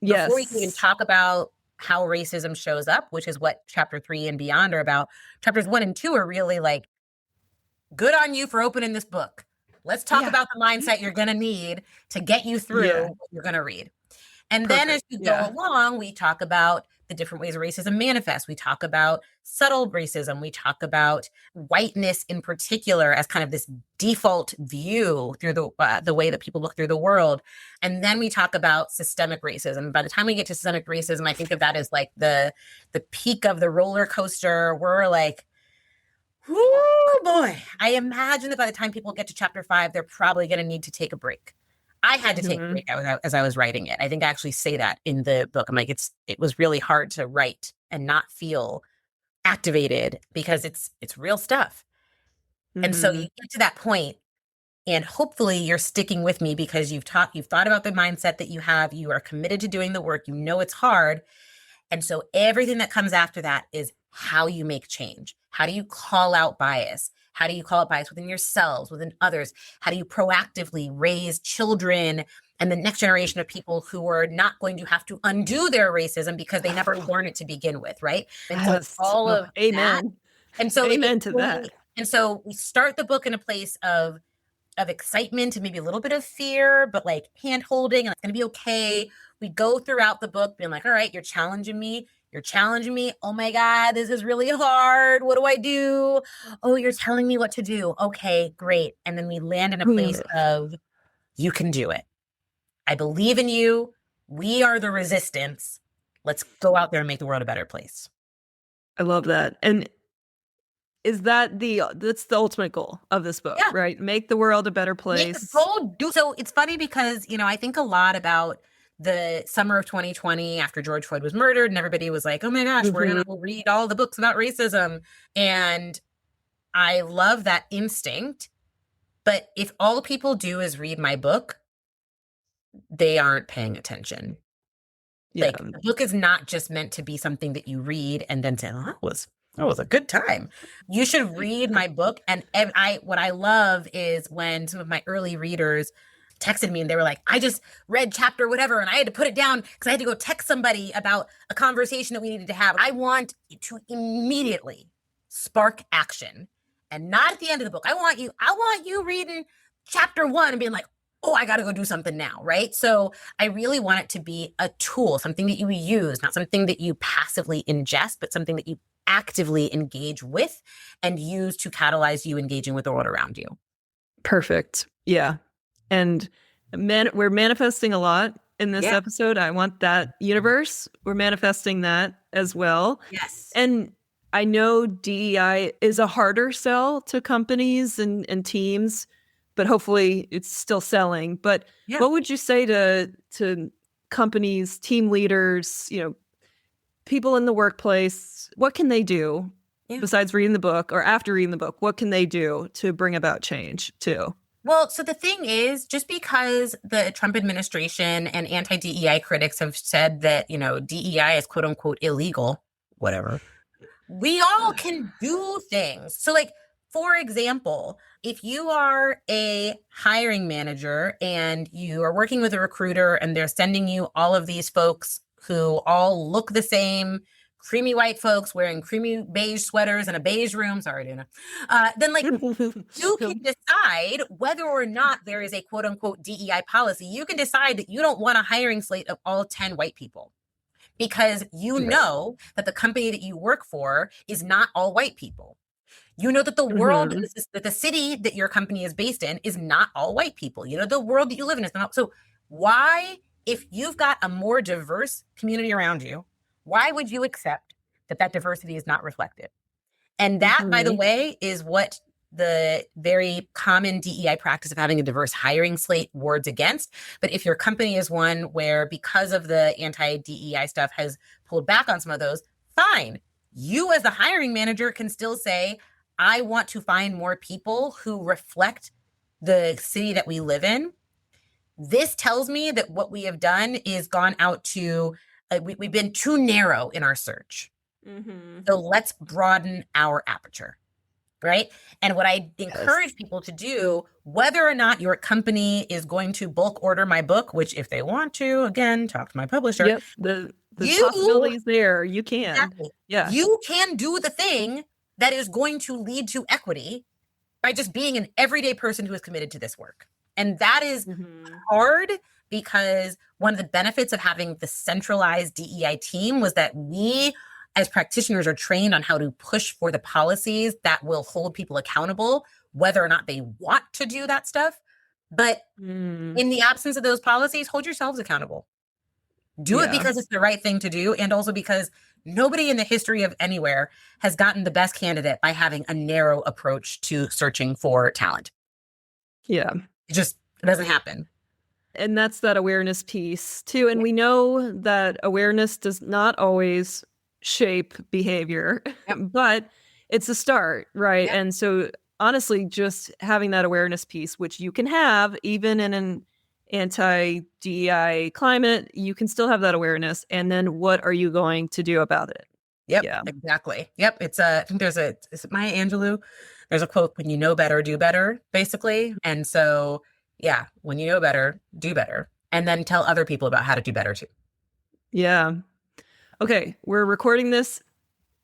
before we can even Yes. talk about how racism shows up, which is what chapter 3 and beyond are about. Chapters 1 and 2 are really like, good on you for opening this book. Let's talk Yeah. about the mindset you're going to need to get you through Yeah. what you're going to read. And then as Perfect. you go Yeah. along, we talk about the different ways racism manifests. We talk about subtle racism. We talk about whiteness in particular as kind of this default view through the way that people look through the world. And then we talk about systemic racism. By the time we get to systemic racism, I think of that as like the peak of the roller coaster. We're like, oh boy, I imagine that by the time people get to chapter 5, they're probably going to need to take a break. I had to take a break as I was writing it. I think I actually say that in the book. I'm like, it was really hard to write and not feel activated because it's real stuff. And so you get to that point, and hopefully you're sticking with me because you've thought about the mindset that you have. You are committed to doing the work. You know it's hard. And so everything that comes after that is how you make change. How do you call out bias? How do you call out bias within yourselves, within others? How do you proactively raise children and the next generation of people who are not going to have to undo their racism because they never learned it to begin with, right? And so it's Yes. all Oh, of that. amen. And so like, Amen to that. and so we start the book in a place of excitement and maybe a little bit of fear, but like hand holding, and it's going to be okay. We go throughout the book being like, all right, you're challenging me. You're challenging me. Oh my God, this is really hard. What do I do? Oh, you're telling me what to do. Okay, great. And then we land in a place of, you can do it. I believe in you. We are the resistance. Let's go out there and make the world a better place. I love that. And is that that's the ultimate goal of this book, Yeah. right? Make the world a better place. So it's funny because, I think a lot about the summer of 2020 after George Floyd was murdered, and everybody was like, oh my gosh, we're going to read all the books about racism. And I love that instinct. But if all people do is read my book, they aren't paying attention. Yeah. Like, the book is not just meant to be something that you read and then say, oh, that was a good time. You should read my book. And what I love is when some of my early readers texted me and they were like, I just read chapter whatever, and I had to put it down because I had to go text somebody about a conversation that we needed to have. I want to immediately spark action, and not at the end of the book. I want you reading chapter 1 and being like, oh, I got to go do something now, right? So I really want it to be a tool, something that you use, not something that you passively ingest, but something that you actively engage with and use to catalyze you engaging with the world around you. Perfect. Yeah. And we're manifesting a lot in this episode. I want that universe. We're manifesting that as well. Yes. And I know DEI is a harder sell to companies and teams, but hopefully it's still selling. But what would you say to companies, team leaders, people in the workplace? What can they do besides reading the book, or after reading the book? What can they do to bring about change too? Well, so the thing is, just because the Trump administration and anti-DEI critics have said that, DEI is quote unquote illegal, whatever, we all can do things. So like, for example, if you are a hiring manager and you are working with a recruiter and they're sending you all of these folks who all look the same, creamy white folks wearing creamy beige sweaters in a beige room. Sorry, Dayna. Then like, you can decide whether or not there is a quote unquote DEI policy. You can decide that you don't want a hiring slate of all 10 white people, because you know that the company that you work for is not all white people. You know that the world, that the city that your company is based in is not all white people. The world that you live in is not. So why, if you've got a more diverse community around you, why would you accept that diversity is not reflected? And that, by the way, is what the very common DEI practice of having a diverse hiring slate wards against. But if your company is one where, because of the anti-DEI stuff, has pulled back on some of those, fine. You as the hiring manager can still say, I want to find more people who reflect the city that we live in. This tells me that what we have done is gone out to, we've been too narrow in our search. Mm-hmm. So let's broaden our aperture. Right. And what I encourage people to do, whether or not your company is going to bulk order my book, which if they want to, again, talk to my publisher. Yep. The possibilities there, you can. Exactly. Yeah. You can do the thing that is going to lead to equity by just being an everyday person who is committed to this work. And that is hard, because one of the benefits of having the centralized DEI team was that we as practitioners are trained on how to push for the policies that will hold people accountable, whether or not they want to do that stuff. But in the absence of those policies, hold yourselves accountable. Do it because it's the right thing to do, and also because nobody in the history of anywhere has gotten the best candidate by having a narrow approach to searching for talent. Yeah. It doesn't happen. And that's that awareness piece too. And we know that awareness does not always shape behavior, but it's a start, right? Yep. And so honestly, just having that awareness piece, which you can have even in an anti-DEI climate, you can still have that awareness. And then what are you going to do about it? Yep, yeah. Exactly. Yep. I think is it Maya Angelou? There's a quote, when you know better, do better, basically. And so, yeah, when you know better, do better. And then tell other people about how to do better too. Yeah. Okay. We're recording this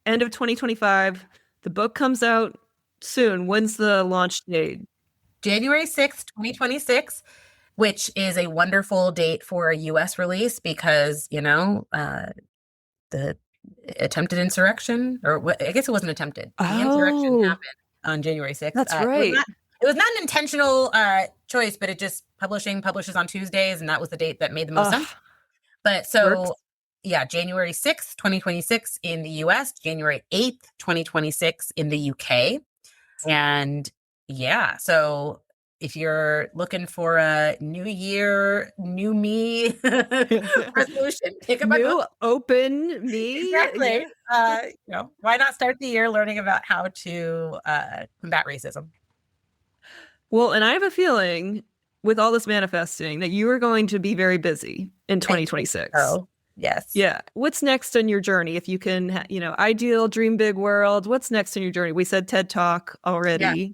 end of 2025. The book comes out soon. When's the launch date? January 6th, 2026, which is a wonderful date for a US release because, the attempted insurrection, or I guess it wasn't attempted. The insurrection happened on January 6th. That's right. It was not an intentional choice, but it just publishes on Tuesdays, and that was the date that made the most sense. But so, works. Yeah, January 6th, 2026 in the US, January 8th, 2026 in the UK. And yeah, so if you're looking for a new year, new me resolution, pick up my book. Open me. Exactly. Why not start the year learning about how to combat racism? Well, and I have a feeling with all this manifesting that you are going to be very busy in 2026. Oh, yes. Yeah. What's next on your journey? If you can, ideal, dream big world. What's next on your journey? We said TED Talk already. Yeah.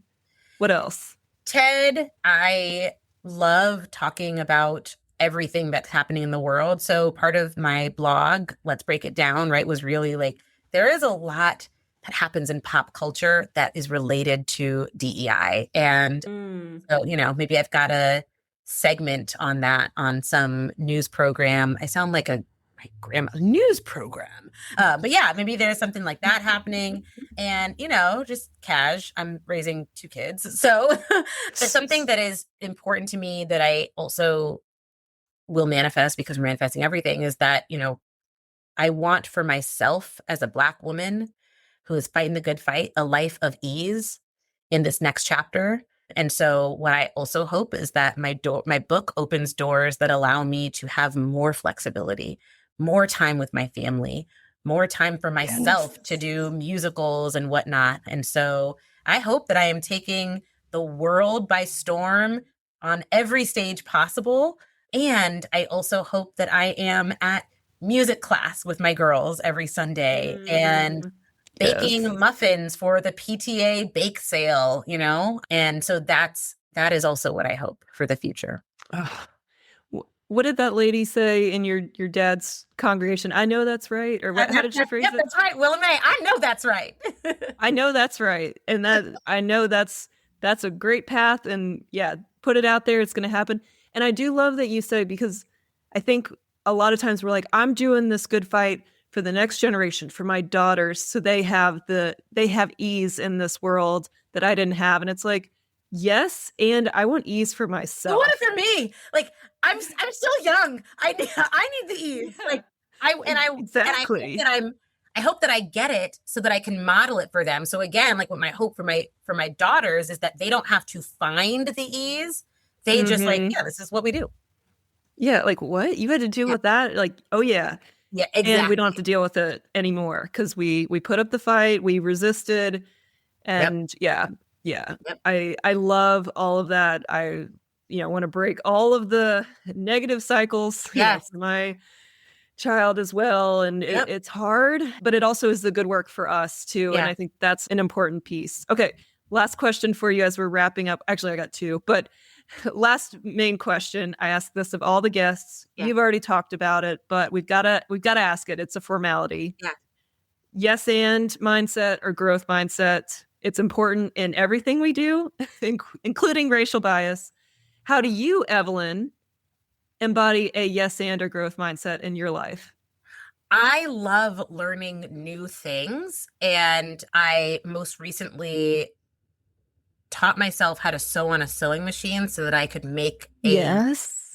What else? TED, I love talking about everything that's happening in the world. So part of my blog, Let's Break It Down, right, was really like, there is a lot that happens in pop culture that is related to DEI. And so, maybe I've got a segment on that on some news program. I sound like my grandma's news program. But yeah, maybe there's something like that happening. And, just cash. I'm raising 2 kids. So there's something that is important to me that I also will manifest, because we're manifesting everything, is that, I want for myself as a Black woman who is fighting the good fight, a life of ease in this next chapter. And so what I also hope is that my book opens doors that allow me to have more flexibility, more time with my family, more time for myself to do musicals and whatnot. And so I hope that I am taking the world by storm on every stage possible. And I also hope that I am at music class with my girls every Sunday and baking muffins for the PTA bake sale, And so that is also what I hope for the future. What did that lady say in your dad's congregation? I know that's right. Or how did she phrase it? That's right. Will and May. I know that's right. I know that's right. And I know that's a great path. And yeah, put it out there. It's going to happen. And I do love that you say, because I think a lot of times we're like, I'm doing this good fight for the next generation, for my daughters, so they have ease in this world that I didn't have. And it's like, yes, and I want ease for myself. I want it for me. Like, I'm still young. I need the ease. Like, exactly. And I hope that I get it so that I can model it for them. So again, like, what my hope for my daughters is that they don't have to find the ease. They just this is what we do. Yeah, like, what? You had to deal with that? Like, oh yeah. Yeah, exactly. And we don't have to deal with it anymore because we put up the fight, we resisted, And yeah. Yep. I love all of that. I want to break all of the negative cycles, Yes. for my child as well. And Yep. it's hard, but it also is the good work for us too. And Yeah. I think that's an important piece. Okay. Last question for you as we're wrapping up. Actually, I got two, but last main question. I ask this of all the guests. Yeah. You've already talked about it, but we've got to ask it. It's a formality. Yeah. Yes and mindset or growth mindset. It's important in everything we do, including racial bias. How do you, Evelyn, embody a yes and or growth mindset in your life? I love learning new things. And I most recently taught myself how to sew on a sewing machine so that I could make a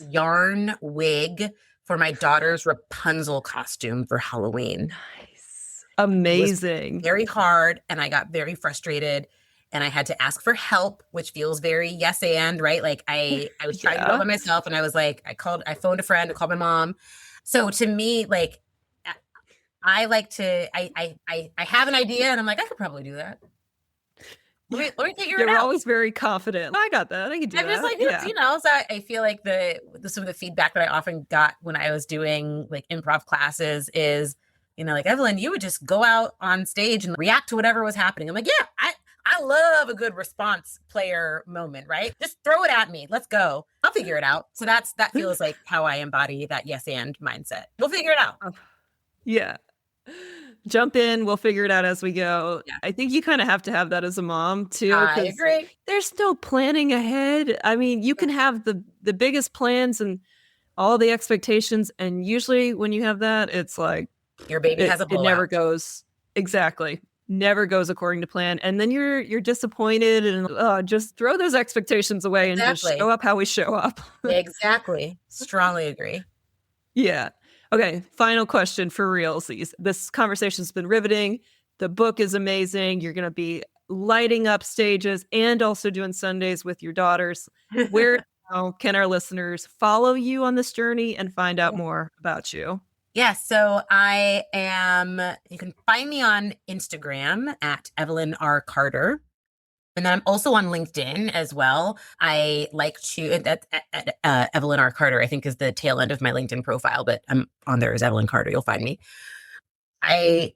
yarn wig for my daughter's Rapunzel costume for Halloween. Nice. Amazing. It was very hard, and I got very frustrated, and I had to ask for help, which feels very yes and, right? Like I was trying to do it by myself, and I was like, I phoned a friend, I called my mom. So to me, like I like to I have an idea and I'm like, I could probably do that. Let me figure it out. You're always very confident. I got that. I can do that. I'm just like, so I feel like some of the feedback that I often got when I was doing like improv classes is, like, Evelyn, you would just go out on stage and react to whatever was happening. I'm like, yeah, I love a good response player moment, right? Just throw it at me. Let's go. I'll figure it out. So that feels like how I embody that yes and mindset. We'll figure it out. Yeah. Jump in, we'll figure it out as we go. Yeah. I think you kind of have to have that as a mom too. I agree. There's no planning ahead. I mean, you can have the biggest plans and all the expectations, and usually when you have that, it's like your baby has a blowout. It never goes never goes according to plan, and then you're disappointed, and just throw those expectations away and just show up how we show up. Exactly. Strongly agree. Yeah. Okay, final question for realsies. This conversation's been riveting. The book is amazing. You're going to be lighting up stages and also doing Sundays with your daughters. Where now can our listeners follow you on this journey and find out more about you? Yeah, so you can find me on Instagram at Evelyn R. Carter. And then I'm also on LinkedIn as well. I like to, Evelyn R. Carter, I think is the tail end of my LinkedIn profile, but I'm on there as Evelyn Carter. You'll find me. I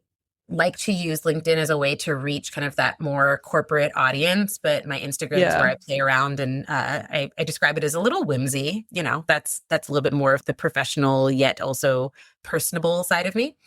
like to use LinkedIn as a way to reach kind of that more corporate audience, but my Instagram is where I play around, and I describe it as a little whimsy. That's a little bit more of the professional yet also personable side of me.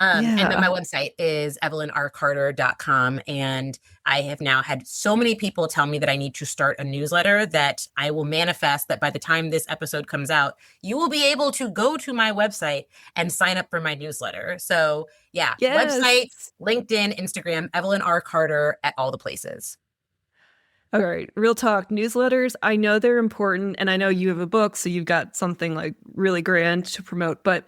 And then my website is evelynrcarter.com. And I have now had so many people tell me that I need to start a newsletter that I will manifest that by the time this episode comes out, you will be able to go to my website and sign up for my newsletter. So website, LinkedIn, Instagram, Evelyn R. Carter at all the places. All right. Real talk. Newsletters, I know they're important, and I know you have a book, so you've got something like really grand to promote, but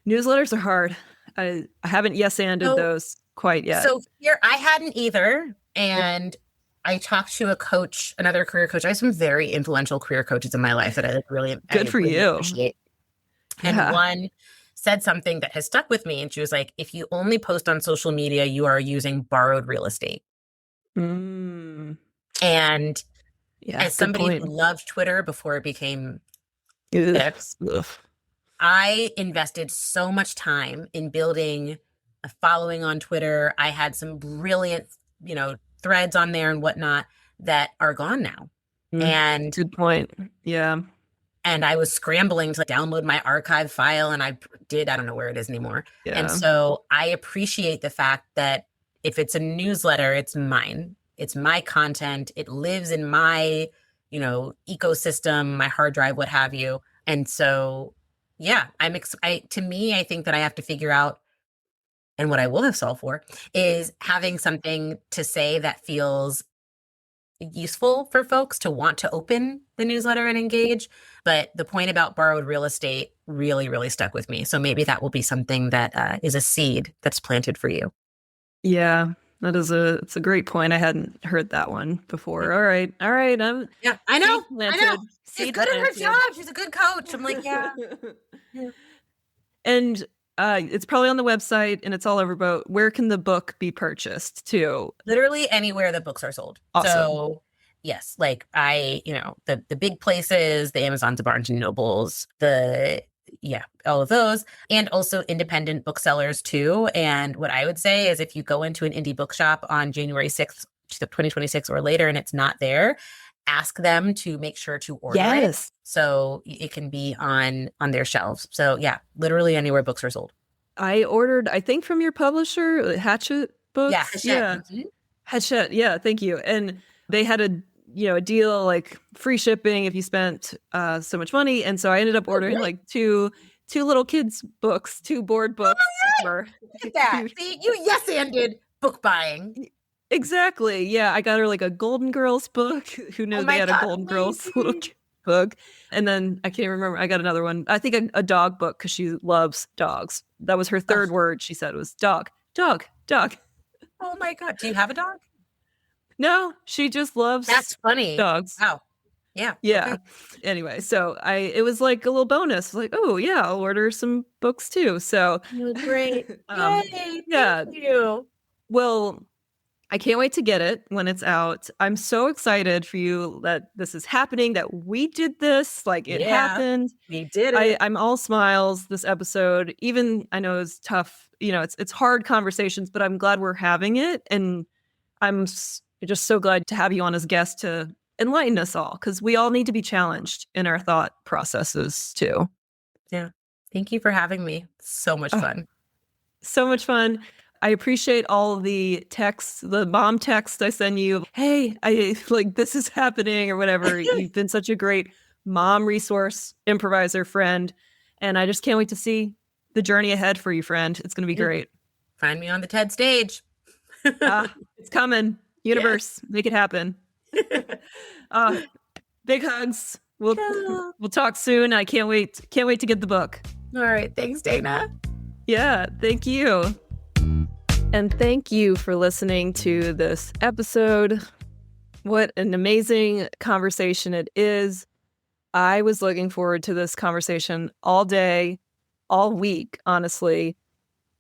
newsletters are hard. I haven't yes-anded those quite yet. So here, I hadn't either. And I talked to another career coach. I have some very influential career coaches in my life that I really appreciate. And one said something that has stuck with me. And she was like, if you only post on social media, you are using borrowed real estate. And as somebody who loved Twitter before it became X, I invested so much time in building a following on Twitter. I had some brilliant, threads on there and whatnot that are gone now. And good point. Yeah. And I was scrambling to download my archive file, and I don't know where it is anymore. Yeah. And so I appreciate the fact that if it's a newsletter, it's mine. It's my content. It lives in my, ecosystem, my hard drive, what have you. And so to me, I think that I have to figure out, and what I will have solved for is having something to say that feels useful for folks to want to open the newsletter and engage. But the point about borrowed real estate really, really stuck with me. So maybe that will be something that is a seed that's planted for you. Yeah, it's a great point. I hadn't heard that one before. All right. I know. She's good at her job. She's a good coach. I'm like, yeah. And It's probably on the website and it's all over, but where can the book be purchased too? Literally anywhere that books are sold. Awesome. So yes, like the big places, the Amazons, the Barnes and Nobles, all of those, and also independent booksellers too. And what I would say is if you go into an indie bookshop on January 6th, 2026 or later, and it's not there, ask them to make sure to order it. So it can be on their shelves. So yeah, literally anywhere books are sold. I ordered, I think from your publisher, Hatchet Books. Yeah, Hachette. Yeah. Mm-hmm. Hachette. Yeah, thank you. And they had a deal like free shipping if you spent so much money. And so I ended up ordering like two little kids books, 2 board books. Look at that. See, you yes-anded book buying. Exactly. Yeah, I got her like a Golden Girls book. Who knew they had a Golden Girls little book? And then I can't remember. I got another one. I think a dog book because she loves dogs. That was her third word. She said was dog, dog, dog. Oh my God. Do you have a dog? No, she just loves That's funny. Dogs. Wow. Yeah. Yeah. Okay. Anyway, so it was like a little bonus. Like, oh yeah, I'll order some books too. So great. Yay, yeah. Thank you. Well, I can't wait to get it when it's out. I'm so excited for you that this is happening, that we did this. Like it happened. We did it. I'm all smiles this episode. Even I know it's tough. It's hard conversations, but I'm glad we're having it. And I'm just so glad to have you on as guest to enlighten us all, because we all need to be challenged in our thought processes too. Yeah. Thank you for having me. So much fun. So much fun. I appreciate all the texts, the mom text I send you. Hey, I like this is happening or whatever. You've been such a great mom resource, improviser, friend. And I just can't wait to see the journey ahead for you, friend. It's going to be great. Find me on the TED stage. It's coming. Universe, make it happen. Big hugs. We'll talk soon. I can't wait to get the book. All right. Thanks, Dayna. Yeah, thank you. And thank you for listening to this episode. What an amazing conversation it is. I was looking forward to this conversation all day, all week, honestly,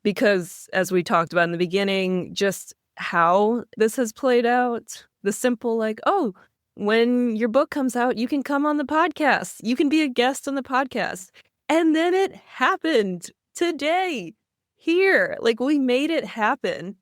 because as we talked about in the beginning, just how this has played out. The simple like, oh, when your book comes out, you can come on the podcast. You can be a guest on the podcast. And then it happened today. Here, like we made it happen.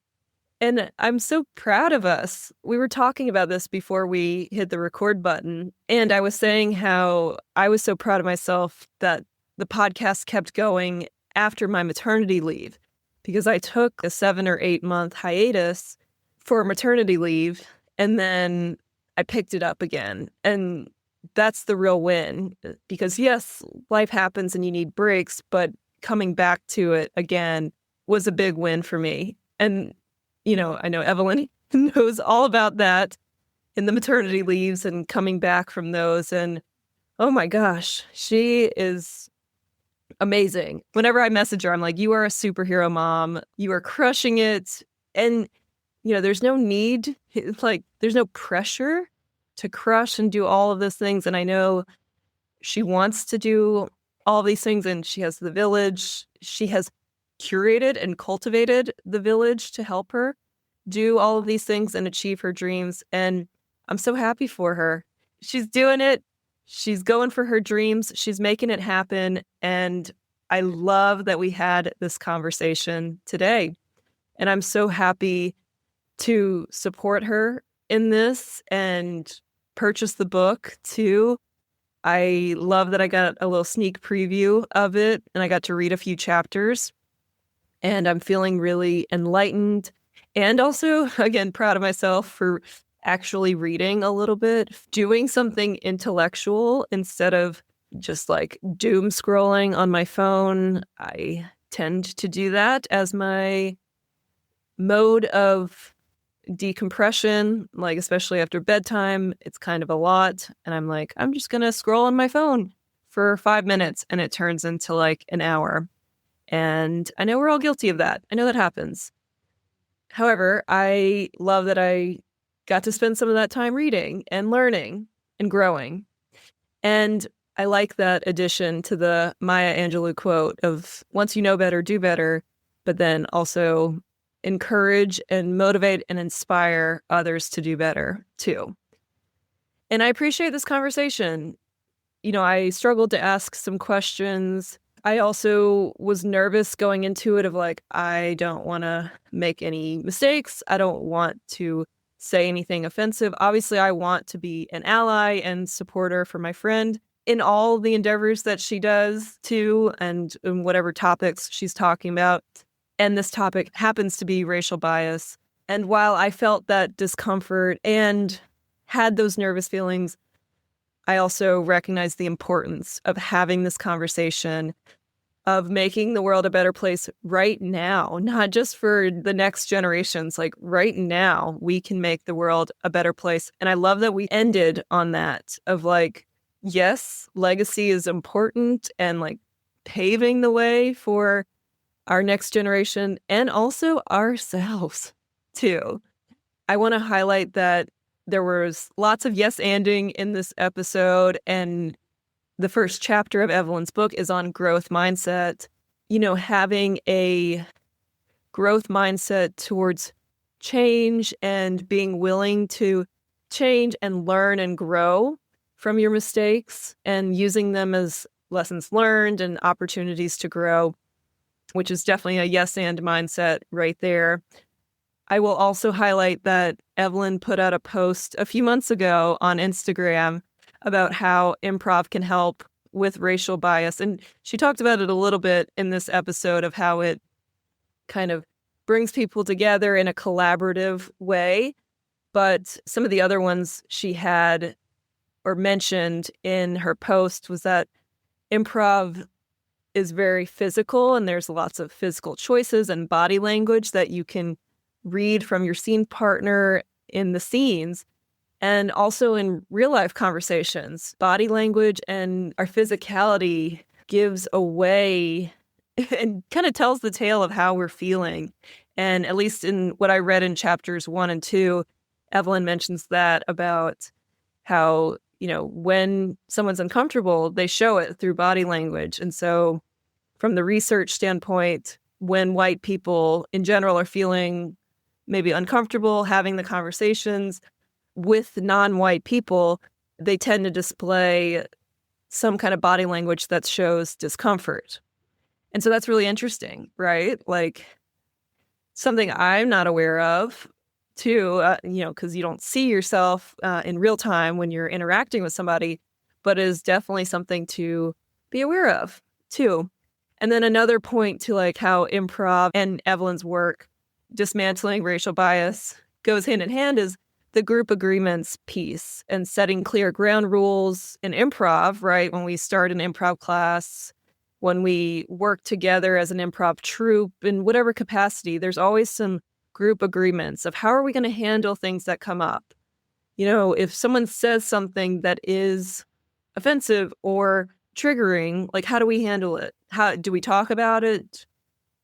And I'm so proud of us. We were talking about this before we hit the record button. And I was saying how I was so proud of myself that the podcast kept going after my maternity leave, because I took a 7 or 8 month hiatus for maternity leave. And then I picked it up again. And that's the real win, because yes, life happens and you need breaks, but coming back to it again was a big win for me. And, I know Evelyn knows all about that in the maternity leaves and coming back from those. And oh my gosh, she is amazing. Whenever I message her, I'm like, you are a superhero mom. You are crushing it. And, there's no need, like, there's no pressure to crush and do all of those things. And I know she wants to do all these things, and she has the village. She has curated and cultivated the village to help her do all of these things and achieve her dreams. And I'm so happy for her. She's doing it. She's going for her dreams. She's making it happen. And I love that we had this conversation today. And I'm so happy to support her in this and purchase the book too. I love that I got a little sneak preview of it and I got to read a few chapters, and I'm feeling really enlightened and also, again, proud of myself for actually reading a little bit, doing something intellectual instead of just like doom scrolling on my phone. I tend to do that as my mode of decompression, like especially after bedtime. It's kind of a lot. And I'm like, I'm just going to scroll on my phone for 5 minutes, and it turns into like an hour. And I know we're all guilty of that. I know that happens. However, I love that I got to spend some of that time reading and learning and growing. And I like that addition to the Maya Angelou quote of once you know better, do better, but then also encourage and motivate and inspire others to do better too. And I appreciate this conversation. I struggled to ask some questions. I also was nervous going into it of like, I don't want to make any mistakes. I don't want to say anything offensive. Obviously, I want to be an ally and supporter for my friend in all the endeavors that she does too, and in whatever topics she's talking about. And this topic happens to be racial bias. And while I felt that discomfort and had those nervous feelings, I also recognize the importance of having this conversation, of making the world a better place right now, not just for the next generations. Like right now, we can make the world a better place. And I love that we ended on that of like, yes, legacy is important and like paving the way for our next generation and also ourselves too. I want to highlight that there was lots of yes-anding in this episode, and the first chapter of Evelyn's book is on growth mindset. Having a growth mindset towards change and being willing to change and learn and grow from your mistakes and using them as lessons learned and opportunities to grow, which is definitely a yes and mindset right there. I will also highlight that Evelyn put out a post a few months ago on Instagram about how improv can help with racial bias. And she talked about it a little bit in this episode of how it kind of brings people together in a collaborative way. But some of the other ones she had or mentioned in her post was that improv is very physical and there's lots of physical choices and body language that you can read from your scene partner in the scenes and also in real life conversations. Body language and our physicality gives away and kind of tells the tale of how we're feeling. And at least in what I read in chapters 1 and 2, Evelyn mentions that about how, when someone's uncomfortable, they show it through body language. And so from the research standpoint, when white people in general are feeling maybe uncomfortable having the conversations with non-white people, they tend to display some kind of body language that shows discomfort. And so that's really interesting, right? Like something I'm not aware of too, because you don't see yourself in real time when you're interacting with somebody, but is definitely something to be aware of too. And then another point to like how improv and Evelyn's work dismantling racial bias goes hand in hand is the group agreements piece and setting clear ground rules in improv, right? When we start an improv class, when we work together as an improv troupe in whatever capacity, there's always some group agreements of how are we going to handle things that come up. If someone says something that is offensive or triggering, like how do we handle it? How do we talk about it?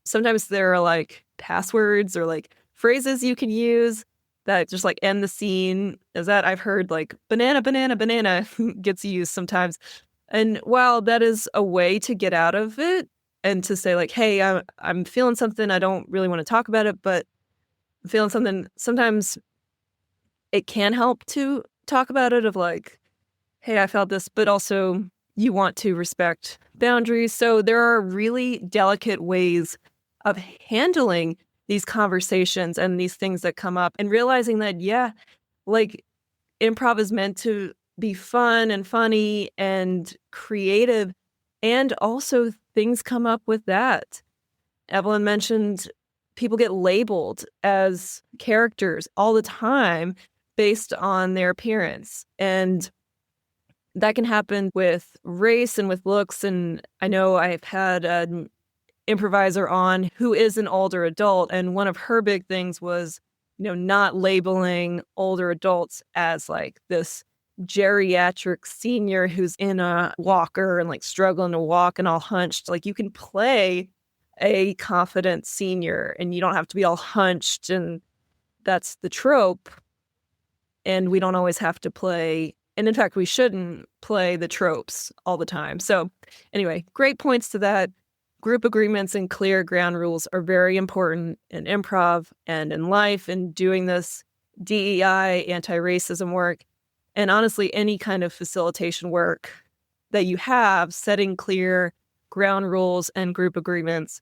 Sometimes there are like passwords or like phrases you can use that just like end the scene. Is that I've heard like banana, banana, banana gets used sometimes. And while that is a way to get out of it and to say like, hey, I'm feeling something. I don't really want to talk about it, but I'm feeling something. Sometimes it can help to talk about it of like, hey, I felt this, but also you want to respect boundaries. So there are really delicate ways of handling these conversations and these things that come up and realizing that, yeah, like improv is meant to be fun and funny and creative. And also things come up with that. Evelyn mentioned people get labeled as characters all the time based on their appearance. And that can happen with race and with looks. And I know I've had an improviser on who is an older adult. And one of her big things was, not labeling older adults as like this geriatric senior who's in a walker and like struggling to walk and all hunched. Like you can play a confident senior and you don't have to be all hunched. And that's the trope. And we don't always have to play And in fact, we shouldn't play the tropes all the time. So anyway, great points to that. Group agreements and clear ground rules are very important in improv and in life and doing this DEI, anti-racism work. And honestly, any kind of facilitation work that you have, setting clear ground rules and group agreements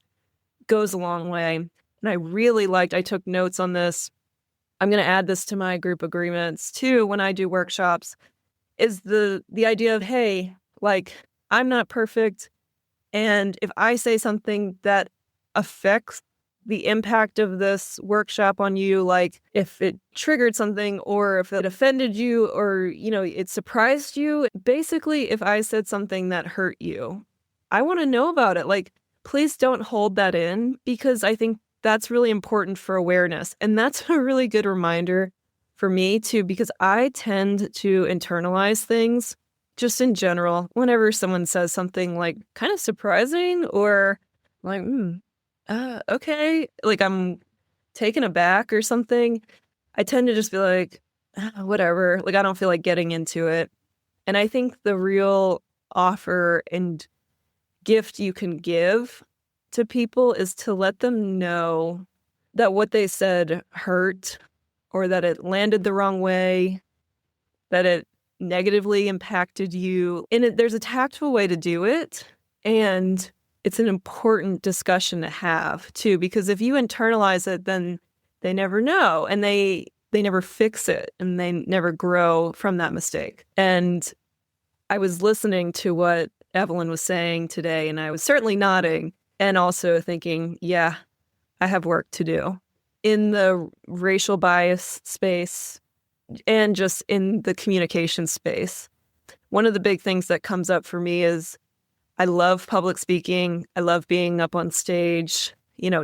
goes a long way. And I took notes on this. I'm going to add this to my group agreements too when I do workshops, is the idea of, hey, like, I'm not perfect. And if I say something that affects the impact of this workshop on you, like if it triggered something or if it offended you or, it surprised you, basically, if I said something that hurt you, I want to know about it. Like, please don't hold that in, because I think that's really important for awareness. And that's a really good reminder for me too, because I tend to internalize things just in general. Whenever someone says something like kind of surprising or like, okay, like I'm taken aback or something, I tend to just be like, whatever. Like, I don't feel like getting into it. And I think the real offer and gift you can give to people is to let them know that what they said hurt or that it landed the wrong way, that it negatively impacted you. And there's a tactful way to do it. And it's an important discussion to have too, because if you internalize it, then they never know and they never fix it and they never grow from that mistake. And I was listening to what Evelyn was saying today, and I was certainly nodding and also thinking, yeah, I have work to do in the racial bias space and just in the communication space. One of the big things that comes up for me is I love public speaking. I love being up on stage,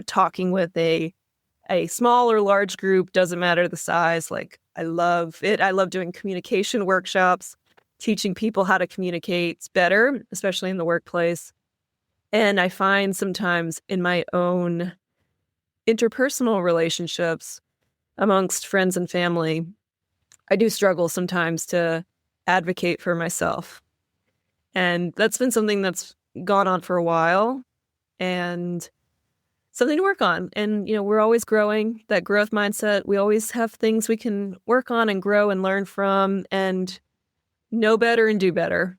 talking with a small or large group, doesn't matter the size. Like, I love it. I love doing communication workshops, teaching people how to communicate better, especially in the workplace. And I find sometimes in my own interpersonal relationships amongst friends and family, I do struggle sometimes to advocate for myself. And that's been something that's gone on for a while and something to work on. And, we're always growing, that growth mindset. We always have things we can work on and grow and learn from and know better and do better.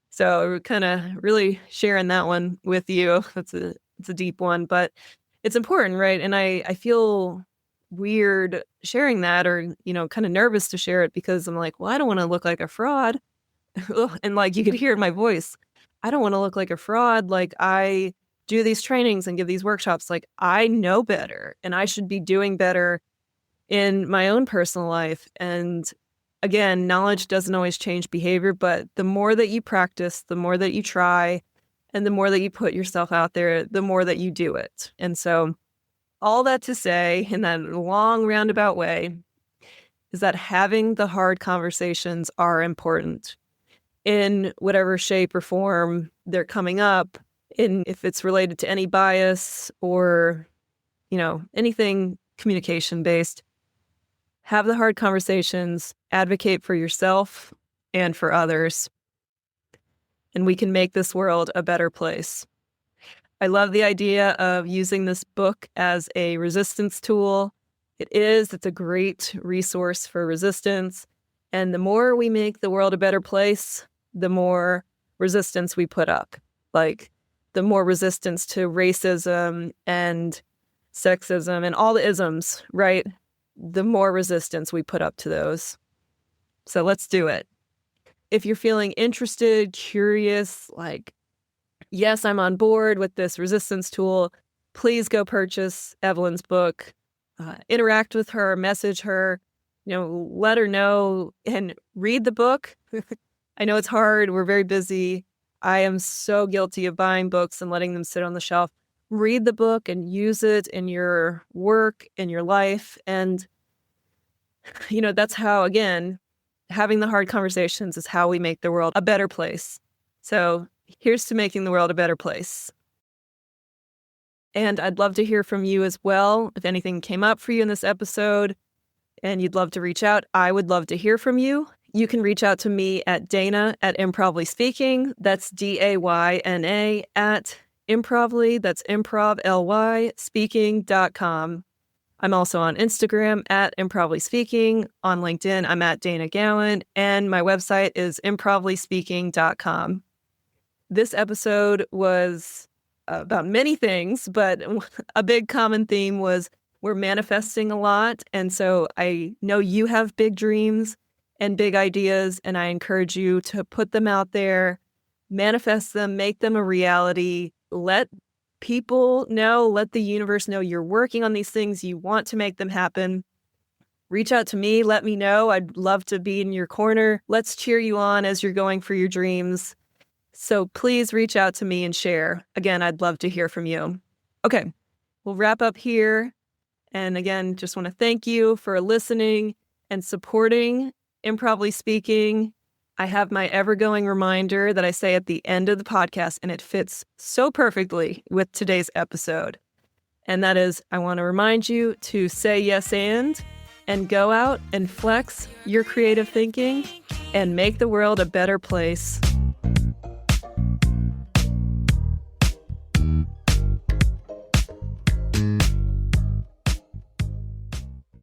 So we're kind of really sharing that one with you. It's a deep one, but it's important, right? And I feel weird sharing that or, kind of nervous to share it because I'm like, well, I don't want to look like a fraud. And like you could hear in my voice, I don't want to look like a fraud. Like, I do these trainings and give these workshops. Like, I know better and I should be doing better in my own personal life. And again, knowledge doesn't always change behavior, but the more that you practice, the more that you try, and the more that you put yourself out there, the more that you do it. And so all that to say, in that long roundabout way, is that having the hard conversations are important in whatever shape or form they're coming up, in if it's related to any bias or, anything communication based. Have the hard conversations, advocate for yourself and for others, and we can make this world a better place. I love the idea of using this book as a resistance tool. It's a great resource for resistance. And the more we make the world a better place, the more resistance we put up. Like, the more resistance to racism and sexism and all the isms, right? The more resistance we put up to those. So let's do it. If you're feeling interested, curious, like, yes, I'm on board with this resistance tool, please go purchase Evelyn's book, interact with her, message her, let her know and read the book. I know it's hard. We're very busy. I am so guilty of buying books and letting them sit on the shelf. Read the book and use it in your work, in your life. And, that's how, again, having the hard conversations is how we make the world a better place. So here's to making the world a better place. And I'd love to hear from you as well. If anything came up for you in this episode and you'd love to reach out, I would love to hear from you. You can reach out to me at Dayna at Improvly Speaking. That's Dayna at Improvly. That's improv, speaking.com. I'm also on Instagram at Improvly Speaking. On LinkedIn, I'm at Dayna Gowan. And my website is improvryspeaking.com. This episode was about many things, but a big common theme was we're manifesting a lot. And so I know you have big dreams and big ideas, and I encourage you to put them out there, manifest them, make them a reality. Let people know, let the universe know you're working on these things, you want to make them happen. Reach out to me, let me know. I'd love to be in your corner. Let's cheer you on as you're going for your dreams. So please reach out to me and share. Again, I'd love to hear from you. Okay, we'll wrap up here. And again, just want to thank you for listening and supporting Improvly Speaking. I have my ever-going reminder that I say at the end of the podcast, and it fits so perfectly with today's episode. And that is, I want to remind you to say yes and go out and flex your creative thinking and make the world a better place.